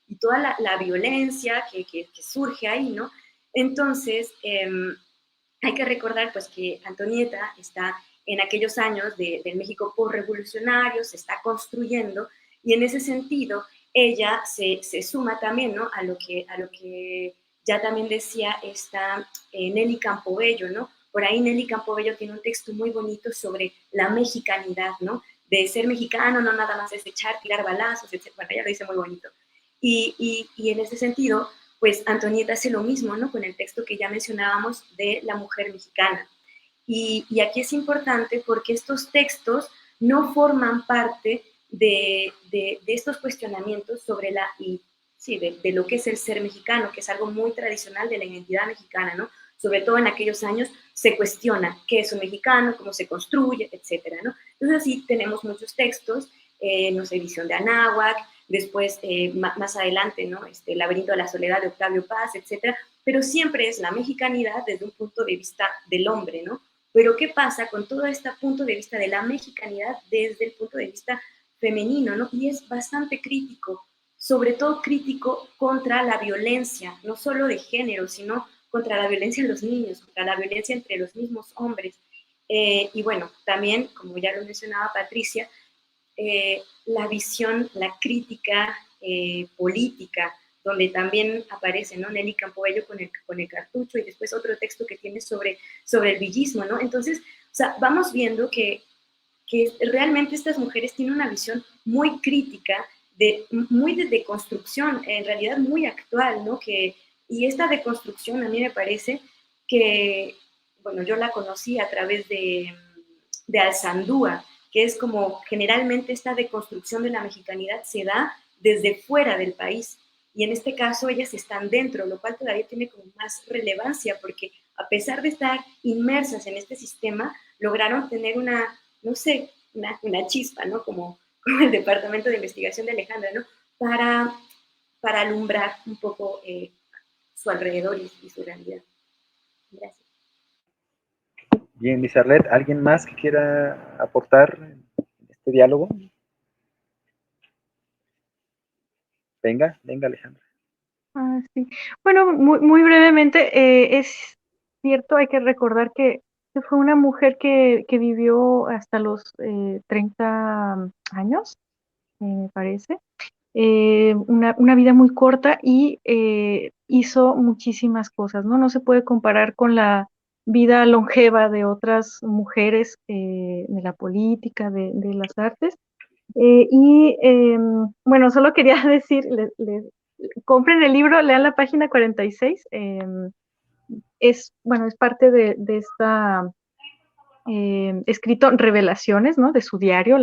y toda la violencia que surge ahí, ¿no? Entonces, hay que recordar pues que Antonieta está en aquellos años del México postrevolucionario, se está construyendo, y en ese sentido ella se suma también, ¿no? a lo que ya también decía esta Nelly Campobello, ¿no? Por ahí Nelly Campobello tiene un texto muy bonito sobre la mexicanidad, ¿no? De ser mexicano no nada más es echar, tirar balazos, etc. Bueno, ella lo dice muy bonito. Y en ese sentido, pues Antonieta hace lo mismo, ¿no? Con el texto que ya mencionábamos de la mujer mexicana. Y aquí es importante porque estos textos no forman parte de estos cuestionamientos sobre de lo que es el ser mexicano, que es algo muy tradicional de la identidad mexicana, ¿no? Sobre todo en aquellos años se cuestiona qué es un mexicano, cómo se construye, etcétera, ¿no? Entonces así tenemos muchos textos, no sé, Visión de Anáhuac, después más adelante, ¿no? El Laberinto de la Soledad de Octavio Paz, etcétera, pero siempre es la mexicanidad desde un punto de vista del hombre, ¿no? Pero ¿qué pasa con todo este punto de vista de la mexicanidad desde el punto de vista femenino, ¿no? Y es bastante crítico, sobre todo crítico contra la violencia, no solo de género, sino contra la violencia en los niños, contra la violencia entre los mismos hombres. Y bueno, también, como ya lo mencionaba Patricia, la visión, la crítica política, donde también aparece, ¿no? Nelly Campobello con el cartucho, y después otro texto que tiene sobre el villismo, ¿no? Entonces, o sea, vamos viendo que realmente estas mujeres tienen una visión muy crítica, muy de deconstrucción, en realidad muy actual, ¿no? Y esta deconstrucción a mí me parece que, bueno, yo la conocí a través de Alzandúa, que es como generalmente esta deconstrucción de la mexicanidad se da desde fuera del país, y en este caso ellas están dentro, lo cual todavía tiene como más relevancia, porque a pesar de estar inmersas en este sistema, lograron tener no sé, una chispa, ¿no? Como el Departamento de Investigación de Alejandra, ¿no? Para alumbrar un poco su alrededor y su realidad. Gracias. Bien, Liz Arlet, ¿alguien más que quiera aportar en este diálogo? Venga, Alejandra. Sí. Bueno, muy brevemente, es cierto, hay que recordar que fue una mujer que vivió hasta los 30 años, me parece. Una vida muy corta y hizo muchísimas cosas, ¿no? No se puede comparar con la vida longeva de otras mujeres de la política, de las artes. Bueno, solo quería decir, compren el libro, lean la página 46. Es parte de esta escrito Revelaciones, ¿no? De su diario,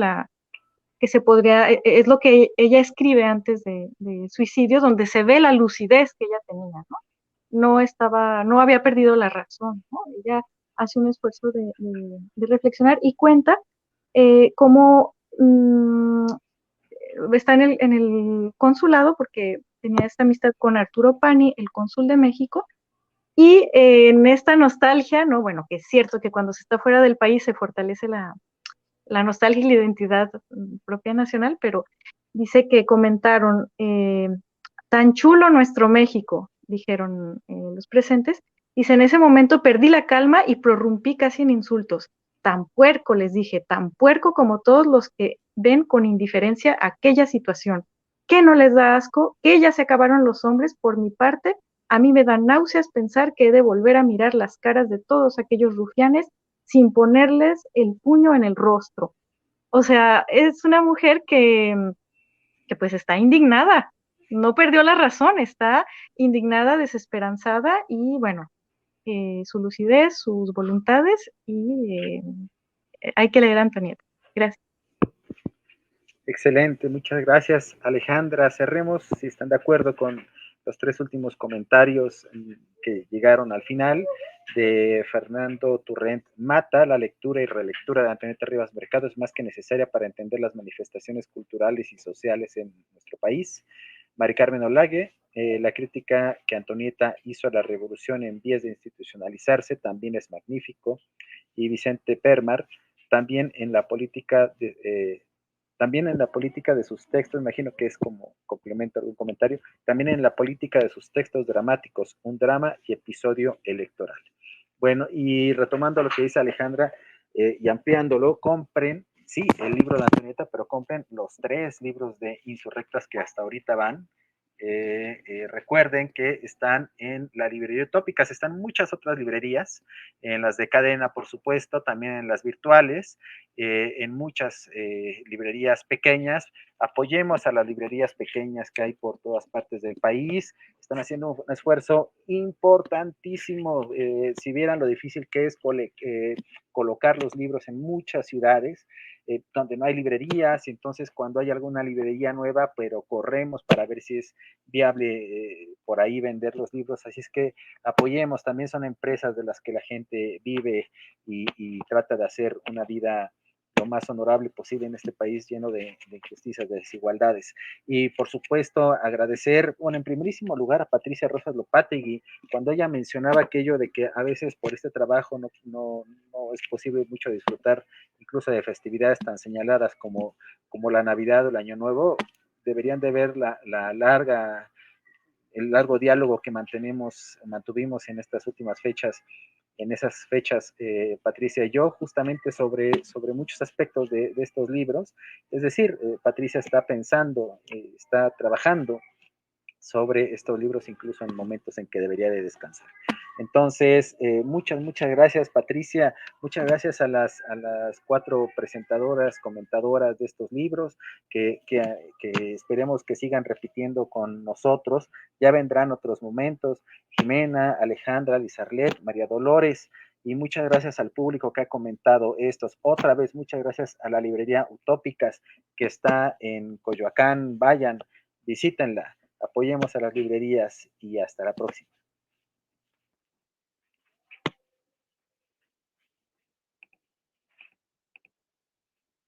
que se podría, es lo que ella escribe antes de suicidio, donde se ve la lucidez que ella tenía, ¿no? No había perdido la razón, ¿no? Ella hace un esfuerzo de reflexionar y cuenta cómo está en el consulado, porque tenía esta amistad con Arturo Pani, el cónsul de México, y en esta nostalgia, ¿no? Bueno, que es cierto que cuando se está fuera del país se fortalece la nostalgia y la identidad propia nacional, pero dice que comentaron, tan chulo nuestro México, dijeron los presentes. Dice, en ese momento perdí la calma y prorrumpí casi en insultos. Tan puerco, les dije, tan puerco como todos los que ven con indiferencia aquella situación. ¿Qué no les da asco? Que ya se acabaron los hombres. Por mi parte, a mí me dan náuseas pensar que he de volver a mirar las caras de todos aquellos rufianes sin ponerles el puño en el rostro. O sea, es una mujer que pues está indignada, no perdió la razón, está indignada, desesperanzada y bueno, su lucidez, sus voluntades y hay que leer a Antonieta. Gracias. Excelente, muchas gracias, Alejandra. Cerremos, si están de acuerdo, con los 3 últimos comentarios que llegaron al final de Fernando Turrent Mata. La lectura y relectura de Antonieta Rivas Mercado es más que necesaria para entender las manifestaciones culturales y sociales en nuestro país. Mari Carmen Olague, la crítica que Antonieta hizo a la revolución en vías de institucionalizarse también es magnífico. Y Vicente Permar, también en la política de sus textos, imagino que es como complemento a algún comentario, también en la política de sus textos dramáticos, un drama y episodio electoral. Bueno, y retomando lo que dice Alejandra y ampliándolo, compren, sí, el libro de Antonieta, pero compren los 3 libros de Insurrectas que hasta ahorita van. Recuerden que están en la librería Utópicas, están en muchas otras librerías, en las de cadena, por supuesto, también en las virtuales, en muchas librerías pequeñas. Apoyemos a las librerías pequeñas que hay por todas partes del país. Están haciendo un esfuerzo importantísimo. Si vieran lo difícil que es colocar los libros en muchas ciudades, donde no hay librerías, y entonces cuando hay alguna librería nueva, pero corremos para ver si es viable por ahí vender los libros. Así es que apoyemos, también son empresas de las que la gente vive y trata de hacer una vida lo más honorable posible en este país lleno de injusticias, de desigualdades. Y por supuesto agradecer, bueno, en primerísimo lugar a Patricia Rosas Lopategui, cuando ella mencionaba aquello de que a veces por este trabajo no es posible mucho disfrutar incluso de festividades tan señaladas como la Navidad o el Año Nuevo. Deberían de ver el largo diálogo que mantuvimos en estas últimas fechas, en esas fechas, Patricia y yo, justamente sobre muchos aspectos de estos libros. Es decir, Patricia está pensando, está trabajando sobre estos libros, incluso en momentos en que debería de descansar. Entonces, muchas gracias, Patricia. Muchas gracias a las 4 presentadoras, comentadoras de estos libros, que esperemos que sigan repitiendo con nosotros. Ya vendrán otros momentos. Jimena, Alejandra, Lizarlet, María Dolores, y muchas gracias al público que ha comentado estos. Otra vez, muchas gracias a la librería Utópicas, que está en Coyoacán. Vayan, visítenla, apoyemos a las librerías y hasta la próxima.